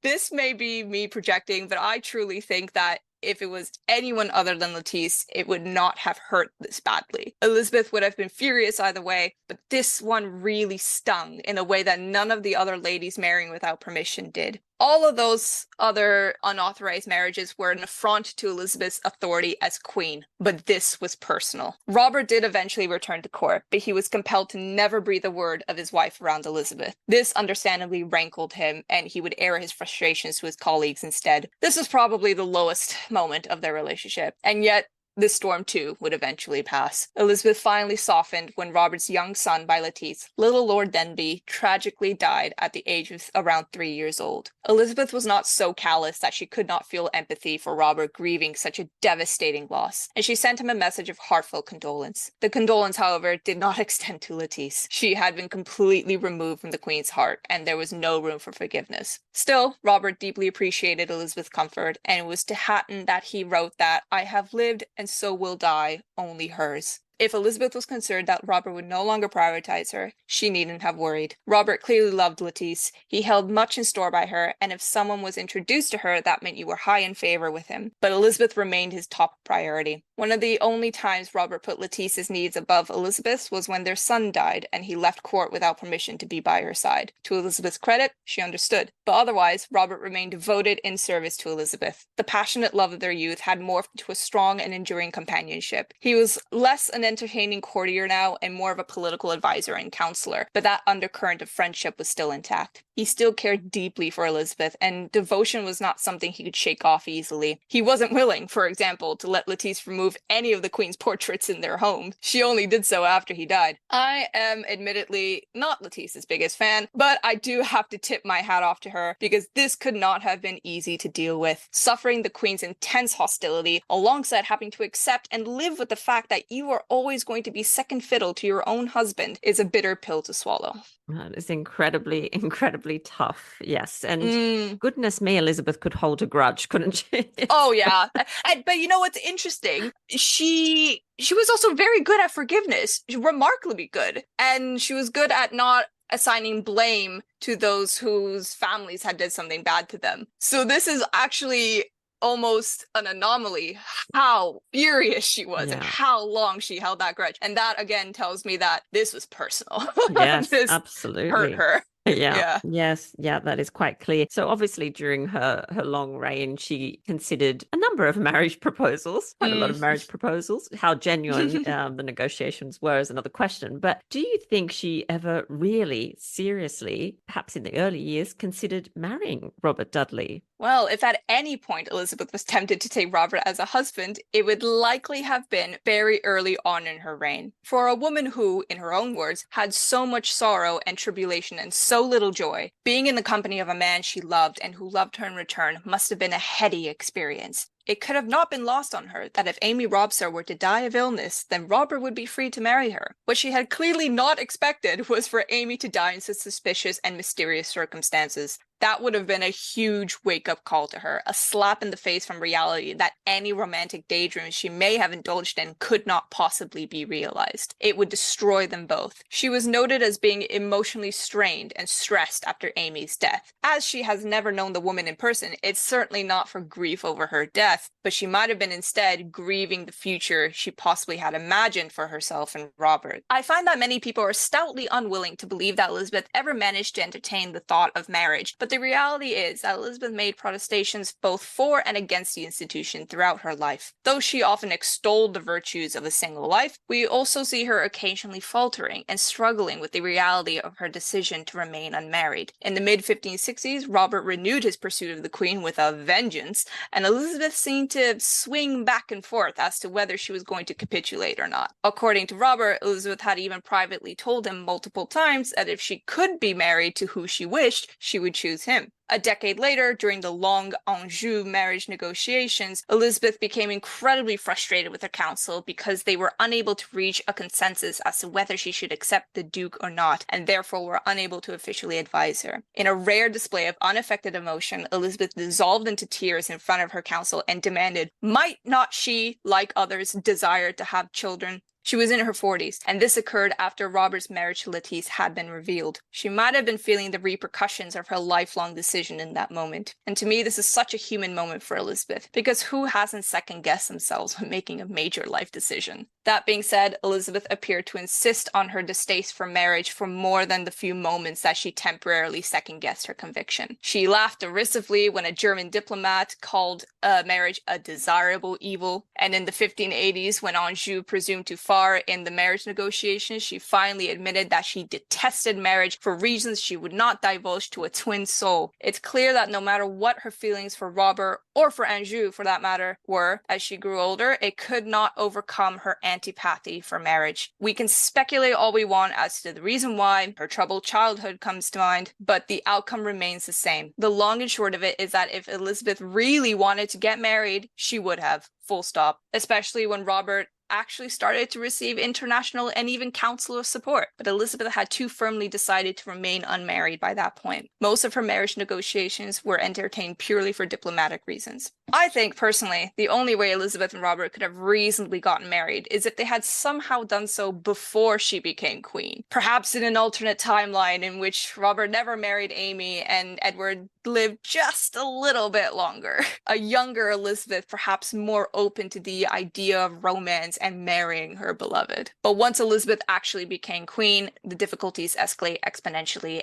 This may be me projecting, but I truly think that if it was anyone other than Lettice, it would not have hurt this badly. Elizabeth would have been furious either way, but this one really stung in a way that none of the other ladies marrying without permission did. All of those other unauthorized marriages were an affront to Elizabeth's authority as queen, but this was personal. Robert did eventually return to court, but he was compelled to never breathe a word of his wife around Elizabeth. This understandably rankled him, and he would air his frustrations to his colleagues instead. This was probably the lowest moment of their relationship, and yet this storm, too, would eventually pass. Elizabeth finally softened when Robert's young son by Lettice, little Lord Denbigh, tragically died at the age of around 3 years old. Elizabeth was not so callous that she could not feel empathy for Robert grieving such a devastating loss, and she sent him a message of heartfelt condolence. The condolence, however, did not extend to Lettice. She had been completely removed from the Queen's heart, and there was no room for forgiveness. Still, Robert deeply appreciated Elizabeth's comfort, and it was to Hatton that he wrote that, "I have lived and so will die, only hers." If Elizabeth was concerned that Robert would no longer prioritize her, she needn't have worried. Robert clearly loved Lettice. He held much in store by her, and if someone was introduced to her, that meant you were high in favor with him. But Elizabeth remained his top priority. One of the only times Robert put Lettice's needs above Elizabeth's was when their son died, and he left court without permission to be by her side. To Elizabeth's credit, she understood. But otherwise, Robert remained devoted in service to Elizabeth. The passionate love of their youth had morphed into a strong and enduring companionship. He was less an entertaining courtier now and more of a political advisor and counselor, but that undercurrent of friendship was still intact. He still cared deeply for Elizabeth, and devotion was not something he could shake off easily. He wasn't willing, for example, to let Lettice remove any of the Queen's portraits in their home. She only did so after he died. I am admittedly not Lettice's biggest fan, but I do have to tip my hat off to her because this could not have been easy to deal with. Suffering the Queen's intense hostility alongside having to accept and live with the fact that you are always going to be second fiddle to your own husband is a bitter pill to swallow. That is incredibly, incredibly tough. Yes. And goodness me, Elizabeth could hold a grudge, couldn't she? Oh, yeah. But you know what's interesting? She was also very good at forgiveness, remarkably good. And she was good at not assigning blame to those whose families had did something bad to them. So this is actually almost an anomaly how furious she was and how long she held that grudge. And that again tells me that this was personal. Yes, This absolutely. hurt her. Yeah. Yeah. Yes. Yeah, that is quite clear. So obviously during her long reign, she considered a number of marriage proposals, quite a lot Mm. of marriage proposals. How genuine the negotiations were is another question. But do you think she ever really seriously, perhaps in the early years, considered marrying Robert Dudley? Well, if at any point Elizabeth was tempted to take Robert as a husband, it would likely have been very early on in her reign. For a woman who, in her own words, had so much sorrow and tribulation and so little joy, being in the company of a man she loved and who loved her in return must have been a heady experience. It could have not been lost on her that if Amy Robsart were to die of illness, then Robert would be free to marry her. What she had clearly not expected was for Amy to die in such suspicious and mysterious circumstances. That would have been a huge wake-up call to her, a slap in the face from reality that any romantic daydreams she may have indulged in could not possibly be realized. It would destroy them both. She was noted as being emotionally strained and stressed after Amy's death. As she has never known the woman in person, it's certainly not for grief over her death, but she might have been instead grieving the future she possibly had imagined for herself and Robert. I find that many people are stoutly unwilling to believe that Elizabeth ever managed to entertain the thought of marriage, but the reality is that Elizabeth made protestations both for and against the institution throughout her life. Though she often extolled the virtues of a single life, we also see her occasionally faltering and struggling with the reality of her decision to remain unmarried. In the mid-1560s, Robert renewed his pursuit of the Queen with a vengeance, and Elizabeth seemed to swing back and forth as to whether she was going to capitulate or not. According to Robert, Elizabeth had even privately told him multiple times that if she could be married to who she wished, she would choose him. A decade later, during the long Anjou marriage negotiations, Elizabeth became incredibly frustrated with her council because they were unable to reach a consensus as to whether she should accept the Duke or not, and therefore were unable to officially advise her. In a rare display of unaffected emotion, Elizabeth dissolved into tears in front of her council and demanded, might not she, like others, desire to have children? She was in her 40s, and this occurred after Robert's marriage to Lettice had been revealed. She might have been feeling the repercussions of her lifelong decision in that moment. And to me, this is such a human moment for Elizabeth, because who hasn't second-guessed themselves when making a major life decision? That being said, Elizabeth appeared to insist on her distaste for marriage for more than the few moments that she temporarily second-guessed her conviction. She laughed derisively when a German diplomat called marriage a desirable evil, and in the 1580s, when Anjou presumed to far in the marriage negotiations, she finally admitted that she detested marriage for reasons she would not divulge to a twin soul. It's clear that no matter what her feelings for Robert, or for Anjou for that matter, were, as she grew older, it could not overcome her antipathy for marriage. We can speculate all we want as to the reason why. Her troubled childhood comes to mind, but the outcome remains the same. The long and short of it is that if Elizabeth really wanted to get married, she would have. Full stop. Especially when Robert actually started to receive international and even consular support, but Elizabeth had too firmly decided to remain unmarried by that point. Most of her marriage negotiations were entertained purely for diplomatic reasons. I think, personally, the only way Elizabeth and Robert could have reasonably gotten married is if they had somehow done so before she became queen. Perhaps in an alternate timeline in which Robert never married Amy and Edward lived just a little bit longer. A younger Elizabeth, perhaps more open to the idea of romance and marrying her beloved. But once Elizabeth actually became queen, the difficulties escalate exponentially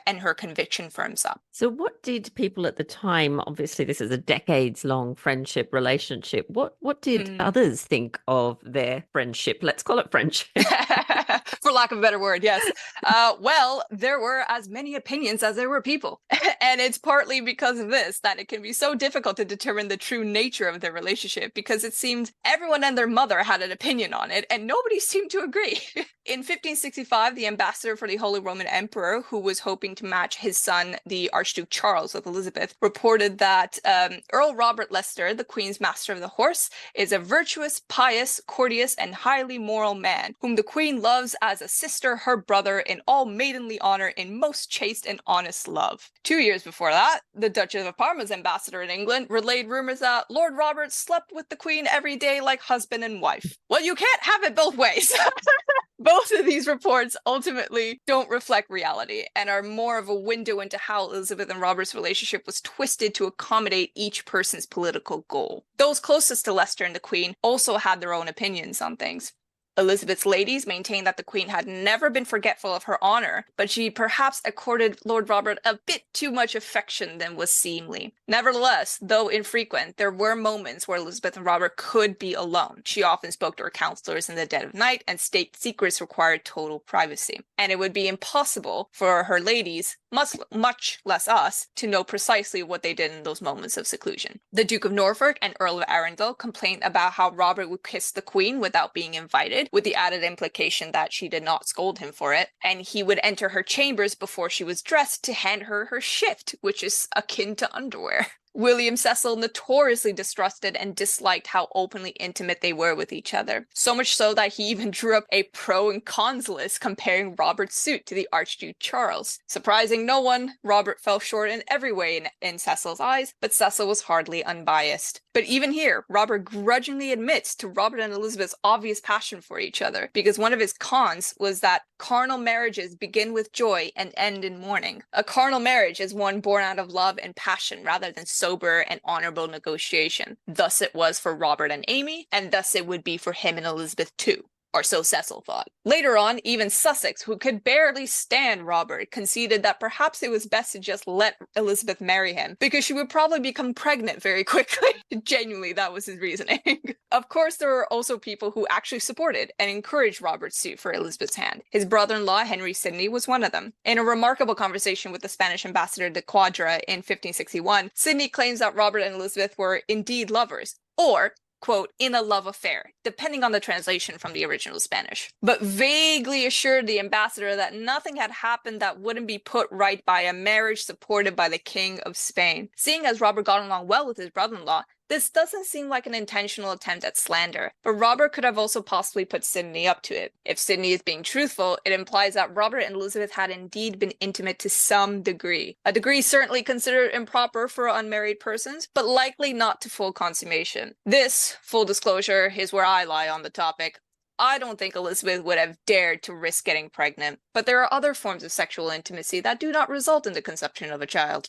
and her conviction firms up. So what did people at the time, obviously this is a decades-long friendship relationship, what did others think of their friendship? Let's call it friendship. For lack of a better word, yes. Well, there were as many opinions as there were people. And it's partly because of this that it can be so difficult to determine the true nature of their relationship, because it seemed everyone and their mother had an opinion on it, and nobody seemed to agree. In 1565, the ambassador for the Holy Roman Emperor, who was hoping to match his son, the Archduke Charles, with Elizabeth, reported that Earl Robert Leicester, the Queen's master of the horse, is a virtuous, pious, courteous, and highly moral man, whom the Queen loves as a sister her brother in all maidenly honor, in most chaste and honest love. 2 years before that, the Duchess of Parma's ambassador in England relayed rumors that Lord Robert slept with the Queen every day like husband and wife. Well, you can't have it both ways. Both of these reports ultimately don't reflect reality and are more of a window into how Elizabeth and Robert's relationship was twisted to accommodate each person's political goal. Those closest to Leicester and the Queen also had their own opinions on things. Elizabeth's ladies maintained that the Queen had never been forgetful of her honor, but she perhaps accorded Lord Robert a bit too much affection than was seemly. Nevertheless, though infrequent, there were moments where Elizabeth and Robert could be alone. She often spoke to her counselors in the dead of night, and state secrets required total privacy. And it would be impossible for her ladies, much less us, to know precisely what they did in those moments of seclusion. The Duke of Norfolk and Earl of Arundel complained about how Robert would kiss the Queen without being invited, with the added implication that she did not scold him for it, and he would enter her chambers before she was dressed to hand her her shift, which is akin to underwear. William Cecil notoriously distrusted and disliked how openly intimate they were with each other, so much so that he even drew up a pro and cons list comparing Robert's suit to the Archduke Charles. Surprising no one, Robert fell short in every way in Cecil's eyes, but Cecil was hardly unbiased. But even here, Robert grudgingly admits to Robert and Elizabeth's obvious passion for each other, because one of his cons was that carnal marriages begin with joy and end in mourning. A carnal marriage is one born out of love and passion rather than sober and honorable negotiation. Thus it was for Robert and Amy, and thus it would be for him and Elizabeth too. Or so Cecil thought. Later on, even Sussex, who could barely stand Robert, conceded that perhaps it was best to just let Elizabeth marry him, because she would probably become pregnant very quickly. Genuinely, that was his reasoning. Of course, there were also people who actually supported and encouraged Robert's suit for Elizabeth's hand. His brother-in-law, Henry Sidney, was one of them. In a remarkable conversation with the Spanish ambassador de Quadra in 1561, Sidney claims that Robert and Elizabeth were indeed lovers, or quote, in a love affair, depending on the translation from the original Spanish, but vaguely assured the ambassador that nothing had happened that wouldn't be put right by a marriage supported by the King of Spain. Seeing as Robert got along well with his brother-in-law, this doesn't seem like an intentional attempt at slander, but Robert could have also possibly put Sidney up to it. If Sidney is being truthful, it implies that Robert and Elizabeth had indeed been intimate to some degree. A degree certainly considered improper for unmarried persons, but likely not to full consummation. This, full disclosure, is where I lie on the topic. I don't think Elizabeth would have dared to risk getting pregnant, but there are other forms of sexual intimacy that do not result in the conception of a child.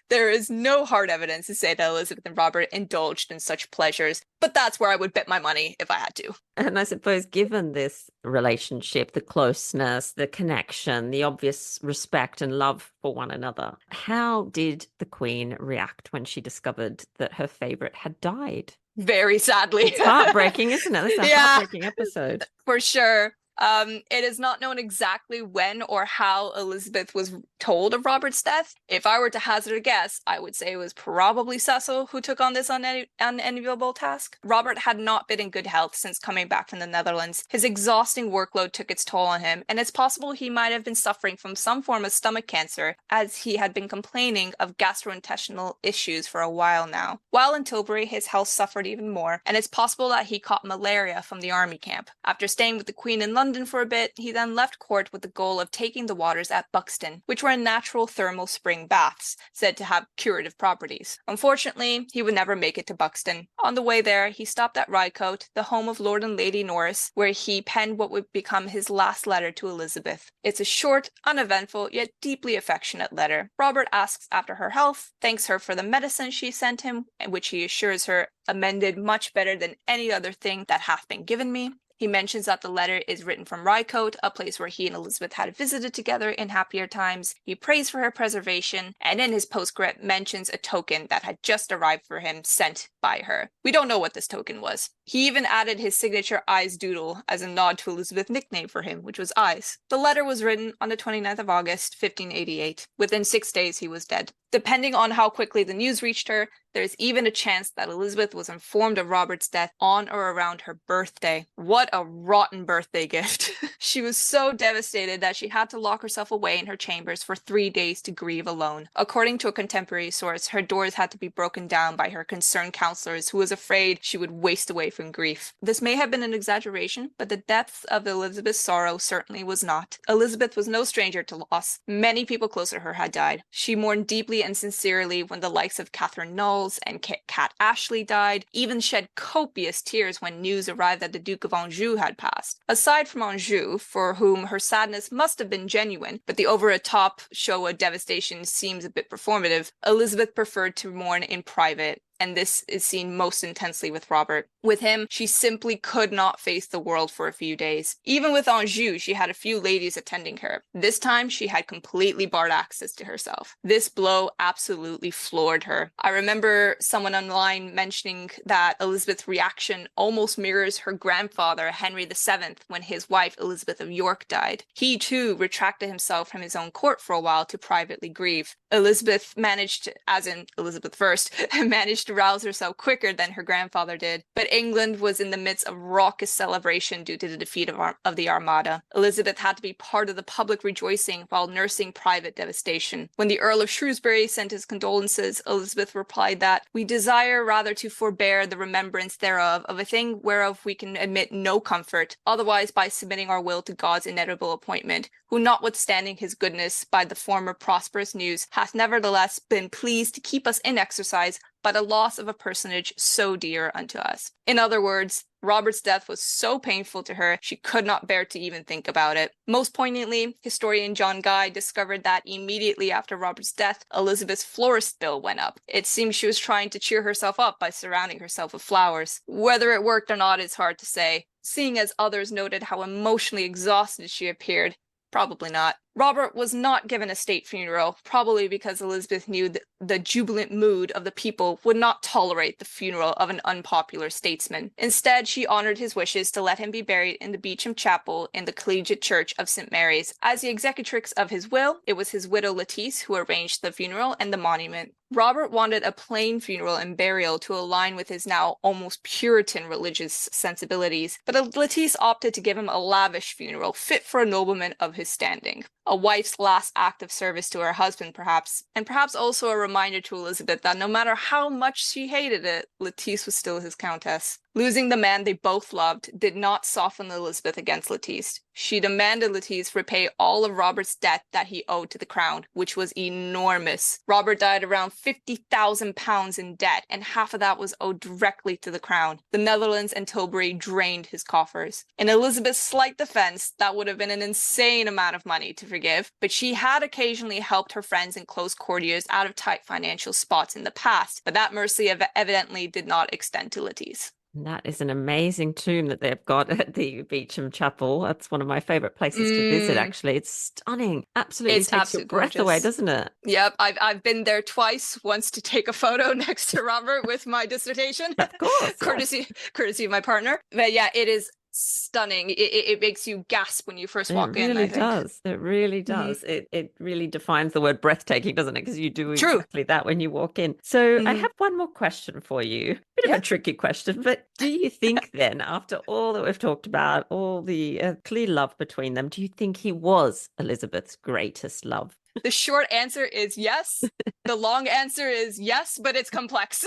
There is no hard evidence to say that Elizabeth and Robert indulged in such pleasures, but that's where I would bet my money if I had to. And I suppose given this relationship, the closeness, the connection, the obvious respect and love for one another, how did the Queen react when she discovered that her favourite had died? Very sadly. It's heartbreaking, isn't it? This is a heartbreaking episode. For sure. It is not known exactly when or how Elizabeth was told of Robert's death. If I were to hazard a guess, I would say it was probably Cecil who took on this unenviable task. Robert had not been in good health since coming back from the Netherlands. His exhausting workload took its toll on him, and it's possible he might have been suffering from some form of stomach cancer, as he had been complaining of gastrointestinal issues for a while now. While in Tilbury, his health suffered even more, and it's possible that he caught malaria from the army camp. After staying with the Queen in London for a bit, he then left court with the goal of taking the waters at Buxton, which were natural thermal spring baths, said to have curative properties. Unfortunately, he would never make it to Buxton. On the way there, he stopped at Rycote, the home of Lord and Lady Norris, where he penned what would become his last letter to Elizabeth. It's a short, uneventful, yet deeply affectionate letter. Robert asks after her health, thanks her for the medicine she sent him, which he assures her amended much better than any other thing that hath been given me. He mentions that the letter is written from Rycote, a place where he and Elizabeth had visited together in happier times. He prays for her preservation, and in his postscript mentions a token that had just arrived for him, sent by her. We don't know what this token was. He even added his signature Eyes Doodle as a nod to Elizabeth's nickname for him, which was Eyes. The letter was written on the 29th of August, 1588. Within 6 days, he was dead. Depending on how quickly the news reached her, there's even a chance that Elizabeth was informed of Robert's death on or around her birthday. What a rotten birthday gift. She was so devastated that she had to lock herself away in her chambers for 3 days to grieve alone. According to a contemporary source, her doors had to be broken down by her concerned counselors, who was afraid she would waste away from grief. This may have been an exaggeration, but the depth of Elizabeth's sorrow certainly was not. Elizabeth was no stranger to loss. Many people close to her had died. She mourned deeply and sincerely when the likes of Catherine Knowles and Cat Ashley died, even shed copious tears when news arrived that the Duke of Anjou had passed. Aside from Anjou, for whom her sadness must have been genuine, but the over-the-top show of devastation seems a bit performative, Elizabeth preferred to mourn in private. and this is seen most intensely with Robert. With him, she simply could not face the world for a few days. Even with Anjou, she had a few ladies attending her. This time, she had completely barred access to herself. This blow absolutely floored her. I remember someone online mentioning that Elizabeth's reaction almost mirrors her grandfather, Henry VII, when his wife, Elizabeth of York, died. He, too, retracted himself from his own court for a while to privately grieve. Elizabeth managed, as in Elizabeth I, managed to rouse herself quicker than her grandfather did. But England was in the midst of raucous celebration due to the defeat of the Armada. Elizabeth had to be part of the public rejoicing while nursing private devastation. When the Earl of Shrewsbury sent his condolences, Elizabeth replied that, "We desire rather to forbear the remembrance thereof of a thing whereof we can admit no comfort, otherwise by submitting our will to God's inevitable appointment, who notwithstanding his goodness by the former prosperous news, hath nevertheless been pleased to keep us in exercise by the loss of a personage so dear unto us." In other words, Robert's death was so painful to her, she could not bear to even think about it. Most poignantly, historian John Guy discovered that immediately after Robert's death, Elizabeth's florist bill went up. It seems she was trying to cheer herself up by surrounding herself with flowers. Whether it worked or not is hard to say, seeing as others noted how emotionally exhausted she appeared. Probably not. Robert was not given a state funeral, probably because Elizabeth knew the jubilant mood of the people would not tolerate the funeral of an unpopular statesman. Instead, she honored his wishes to let him be buried in the Beauchamp Chapel in the Collegiate Church of St. Mary's. As the executrix of his will, it was his widow Lettice who arranged the funeral and the monument. Robert wanted a plain funeral and burial to align with his now almost Puritan religious sensibilities, but Lettice opted to give him a lavish funeral fit for a nobleman of his standing. A wife's last act of service to her husband, perhaps, and perhaps also a reminder to Elizabeth that no matter how much she hated it, Lettice was still his countess. Losing the man they both loved did not soften Elizabeth against Lettice. She demanded Lettice repay all of Robert's debt that he owed to the crown, which was enormous. Robert died around £50,000 in debt, and half of that was owed directly to the crown. The Netherlands and Tilbury drained his coffers. In Elizabeth's slight defense, that would have been an insane amount of money to forgive, but she had occasionally helped her friends and close courtiers out of tight financial spots in the past, but that mercy evidently did not extend to Lettice. And that is an amazing tomb that they've got at the Beauchamp Chapel. That's one of my favorite places to visit, actually. It's stunning. Absolutely takes your breath away, doesn't it? Yep, I've been there twice, once to take a photo next to Robert with my dissertation. Of course. courtesy of my partner. But yeah, it is stunning. It makes you gasp when you first walk in. It really does. It really does. It really defines the word breathtaking, doesn't it? Because you do exactly that when you walk in. So I have one more question for you. Bit of a tricky question, but do you think then, after all that we've talked about, all the clear love between them, do you think he was Elizabeth's greatest love? The short answer is yes. The long answer is yes, but it's complex.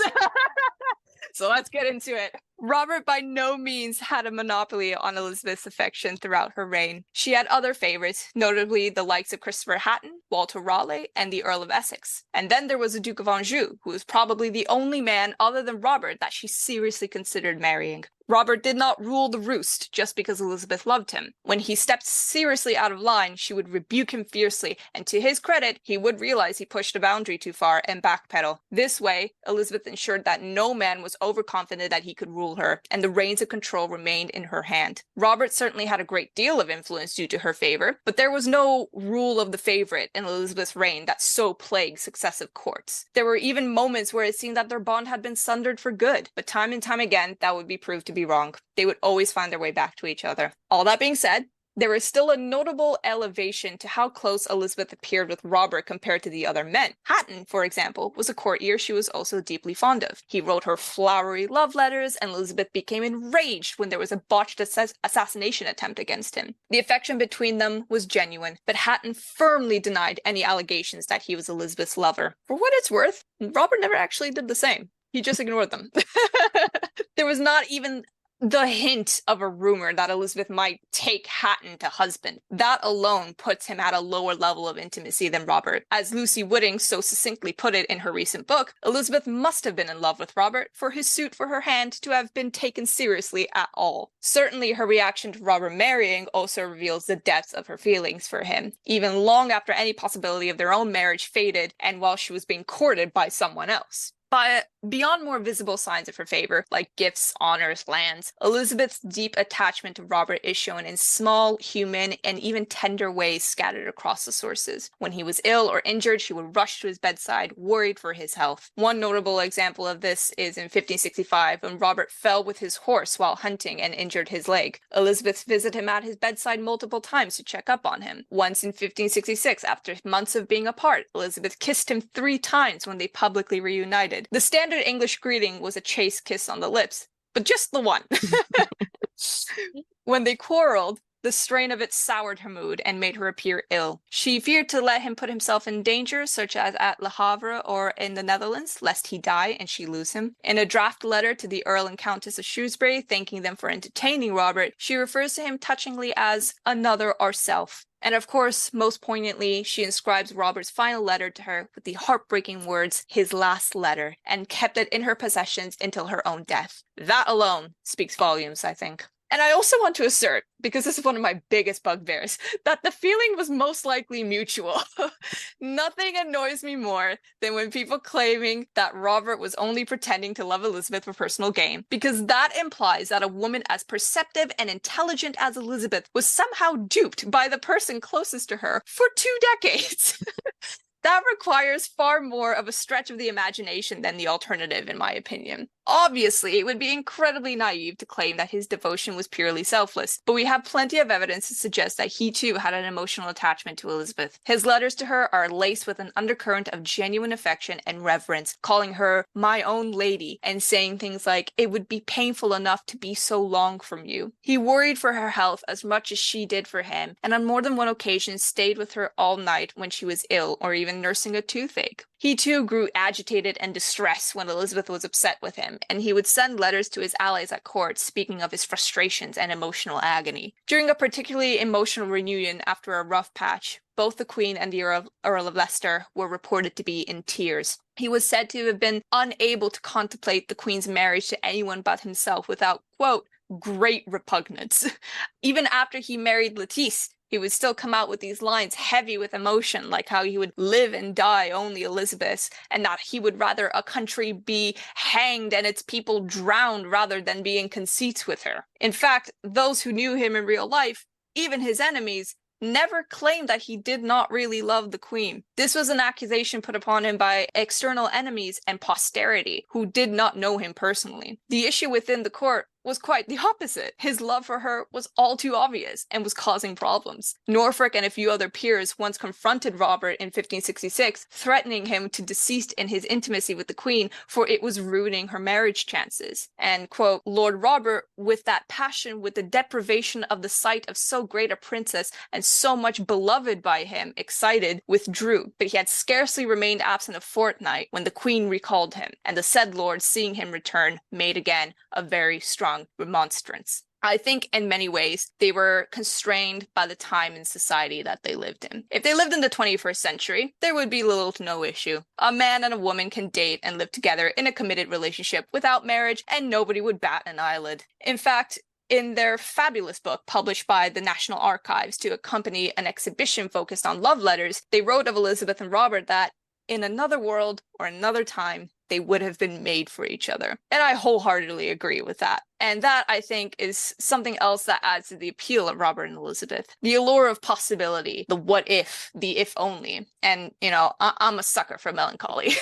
So let's get into it. Robert by no means had a monopoly on Elizabeth's affection throughout her reign. She had other favorites, notably the likes of Christopher Hatton, Walter Raleigh, and the Earl of Essex. And then there was the Duke of Anjou, who was probably the only man other than Robert that she seriously considered marrying. Robert did not rule the roost just because Elizabeth loved him. When he stepped seriously out of line, she would rebuke him fiercely, and to his credit, he would realize he pushed a boundary too far and backpedal. This way, Elizabeth ensured that no man was overconfident that he could rule her, and the reins of control remained in her hand. Robert certainly had a great deal of influence due to her favor, but there was no rule of the favorite in Elizabeth's reign that so plagued successive courts. There were even moments where it seemed that their bond had been sundered for good, but time and time again, that would be proved to be wrong. They would always find their way back to each other. All that being said, there is still a notable elevation to how close Elizabeth appeared with Robert compared to the other men. Hatton, for example, was a courtier she was also deeply fond of. He wrote her flowery love letters, and Elizabeth became enraged when there was a botched assassination attempt against him. The affection between them was genuine, but Hatton firmly denied any allegations that he was Elizabeth's lover. For what it's worth, Robert never actually did the same. He just ignored them. There was not even the hint of a rumor that Elizabeth might take Hatton to husband. That alone puts him at a lower level of intimacy than Robert. As Lucy Wooding so succinctly put it in her recent book, Elizabeth must have been in love with Robert for his suit for her hand to have been taken seriously at all. Certainly her reaction to Robert marrying also reveals the depths of her feelings for him, even long after any possibility of their own marriage faded and while she was being courted by someone else. But Beyond more visible signs of her favor, like gifts, honors, lands, Elizabeth's deep attachment to Robert is shown in small, human, and even tender ways scattered across the sources. When he was ill or injured, she would rush to his bedside, worried for his health. One notable example of this is in 1565, when Robert fell with his horse while hunting and injured his leg. Elizabeth visited him at his bedside multiple times to check up on him. Once in 1566, after months of being apart, Elizabeth kissed him 3 times when they publicly reunited. The standard English greeting was a chaste kiss on the lips, but just the one. When they quarreled, the strain of it soured her mood and made her appear ill. She feared to let him put himself in danger, such as at Le Havre or in the Netherlands, lest he die and she lose him. In a draft letter to the Earl and Countess of Shrewsbury, thanking them for entertaining Robert, she refers to him touchingly as another ourself. And of course, most poignantly, she inscribes Robert's final letter to her with the heartbreaking words, his last letter, and kept it in her possessions until her own death. That alone speaks volumes, I think. And I also want to assert, because this is one of my biggest bugbears, that the feeling was most likely mutual. Nothing annoys me more than when people claiming that Robert was only pretending to love Elizabeth for personal gain, because that implies that a woman as perceptive and intelligent as Elizabeth was somehow duped by the person closest to her for 2 decades. That requires far more of a stretch of the imagination than the alternative, in my opinion. Obviously, it would be incredibly naive to claim that his devotion was purely selfless, but we have plenty of evidence to suggest that he too had an emotional attachment to Elizabeth. His letters to her are laced with an undercurrent of genuine affection and reverence, calling her my own lady and saying things like, it would be painful enough to be so long from you. He worried for her health as much as she did for him, and on more than one occasion stayed with her all night when she was ill or even nursing a toothache. He too grew agitated and distressed when Elizabeth was upset with him, and he would send letters to his allies at court speaking of his frustrations and emotional agony. During a particularly emotional reunion after a rough patch, both the Queen and the Earl of Leicester were reported to be in tears. He was said to have been unable to contemplate the Queen's marriage to anyone but himself without, quote, great repugnance. Even after he married Lettice, he would still come out with these lines heavy with emotion, like how he would live and die only Elizabeth's, and that he would rather a country be hanged and its people drowned rather than be in conceits with her. In fact, those who knew him in real life, even his enemies, never claimed that he did not really love the Queen. This was an accusation put upon him by external enemies and posterity, who did not know him personally. The issue within the court was quite the opposite. His love for her was all too obvious and was causing problems. Norfolk and a few other peers once confronted Robert in 1566, threatening him to desist in his intimacy with the Queen, for it was ruining her marriage chances. And, quote, Lord Robert, with that passion, with the deprivation of the sight of so great a princess and so much beloved by him, excited, withdrew. But he had scarcely remained absent a fortnight when the Queen recalled him, and the said lord, seeing him return, made again a very strong remonstrance. I think in many ways they were constrained by the time and society that they lived in. If they lived in the 21st century, there would be little to no issue. A man and a woman can date and live together in a committed relationship without marriage, and nobody would bat an eyelid. In fact, in their fabulous book published by the National Archives to accompany an exhibition focused on love letters, they wrote of Elizabeth and Robert that in another world or another time, they would have been made for each other. And I wholeheartedly agree with that. And that, I think, is something else that adds to the appeal of Robert and Elizabeth. The allure of possibility, the what if, the if only. And, you know, I'm a sucker for melancholy.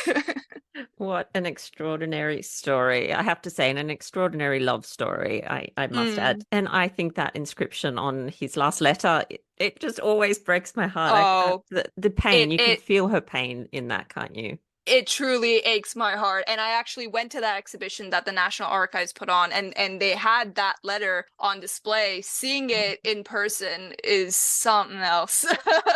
What an extraordinary story. I have to say, and an extraordinary love story, I must add. And I think that inscription on his last letter, it just always breaks my heart. Oh, the pain, you can feel her pain in that, can't you? It truly aches my heart. And I actually went to that exhibition that the National Archives put on, and they had that letter on display. Seeing it in person is something else.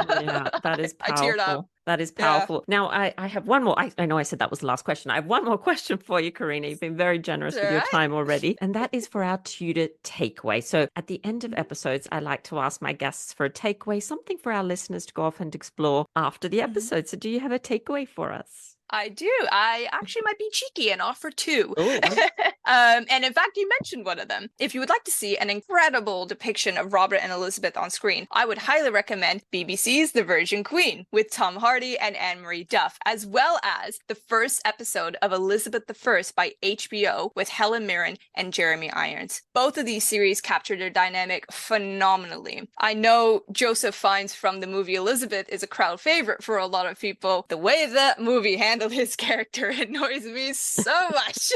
Yeah, that is powerful. I teared up. That is powerful. Yeah. Now, I have one more. I know I said that was the last question. I have one more question for you, Corina. You've been very generous with your time already. And that is for our Tudor takeaway. So at the end of episodes, I like to ask my guests for a takeaway, something for our listeners to go off and explore after the episode. So do you have a takeaway for us? I do. I actually might be cheeky and offer 2. And in fact, you mentioned one of them. If you would like to see an incredible depiction of Robert and Elizabeth on screen, I would highly recommend BBC's The Virgin Queen with Tom Hardy and Anne-Marie Duff, as well as the first episode of Elizabeth I by HBO with Helen Mirren and Jeremy Irons. Both of these series capture their dynamic phenomenally. I know Joseph Fiennes from the movie Elizabeth is a crowd favorite for a lot of people. The way that movie handled his character annoys me so much.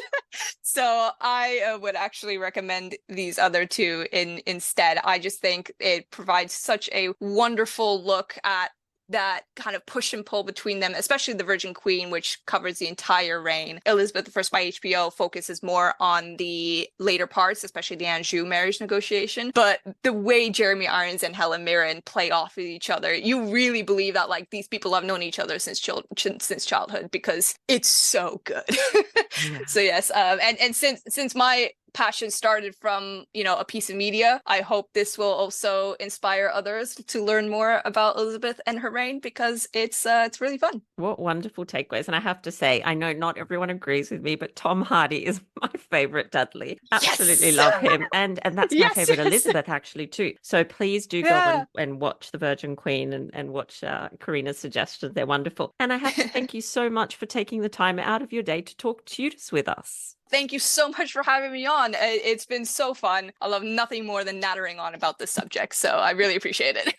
So I would actually recommend these other two instead. I just think it provides such a wonderful look at that kind of push and pull between them, especially The Virgin Queen, which covers the entire reign. Elizabeth I by HBO focuses more on the later parts, especially the Anjou marriage negotiation. But the way Jeremy Irons and Helen Mirren play off of each other, you really believe that like these people have known each other since childhood, because it's so good. Yeah. So yes, and since my passion started from, a piece of media, I hope this will also inspire others to learn more about Elizabeth and her reign, because it's really fun. What wonderful takeaways. And I have to say, I know not everyone agrees with me, but Tom Hardy is my favorite Dudley. Absolutely love him. And that's my favorite Elizabeth actually too. So please do go and watch The Virgin Queen and watch Corina's suggestions. They're wonderful. And I have to thank you so much for taking the time out of your day to talk Tudors with us. Thank you so much for having me on. It's been so fun. I love nothing more than nattering on about this subject, so I really appreciate it.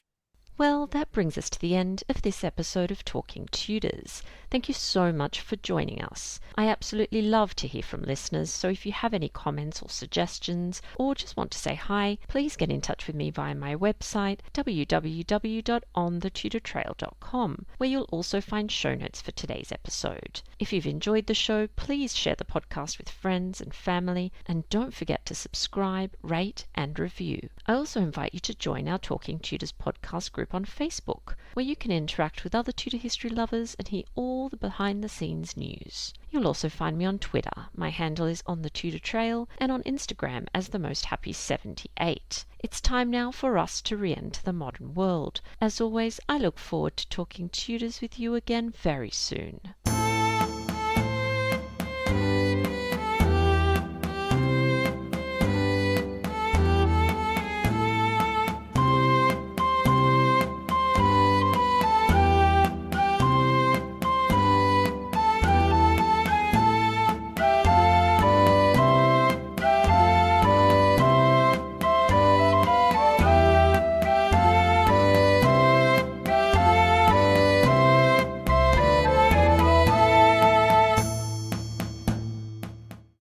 Well, that brings us to the end of this episode of Talking Tudors. Thank you so much for joining us. I absolutely love to hear from listeners, so if you have any comments or suggestions, or just want to say hi, please get in touch with me via my website, www.onthetudortrail.com, where you'll also find show notes for today's episode. If you've enjoyed the show, please share the podcast with friends and family, and don't forget to subscribe, rate, and review. I also invite you to join our Talking Tudors podcast group on Facebook, where you can interact with other Tudor history lovers and hear all the behind-the-scenes news. You'll also find me on Twitter. My handle is On The Tudor Trail, and on Instagram as The Most Happy 78. It's time now for us to re-enter the modern world. As always, I look forward to talking Tudors with you again very soon.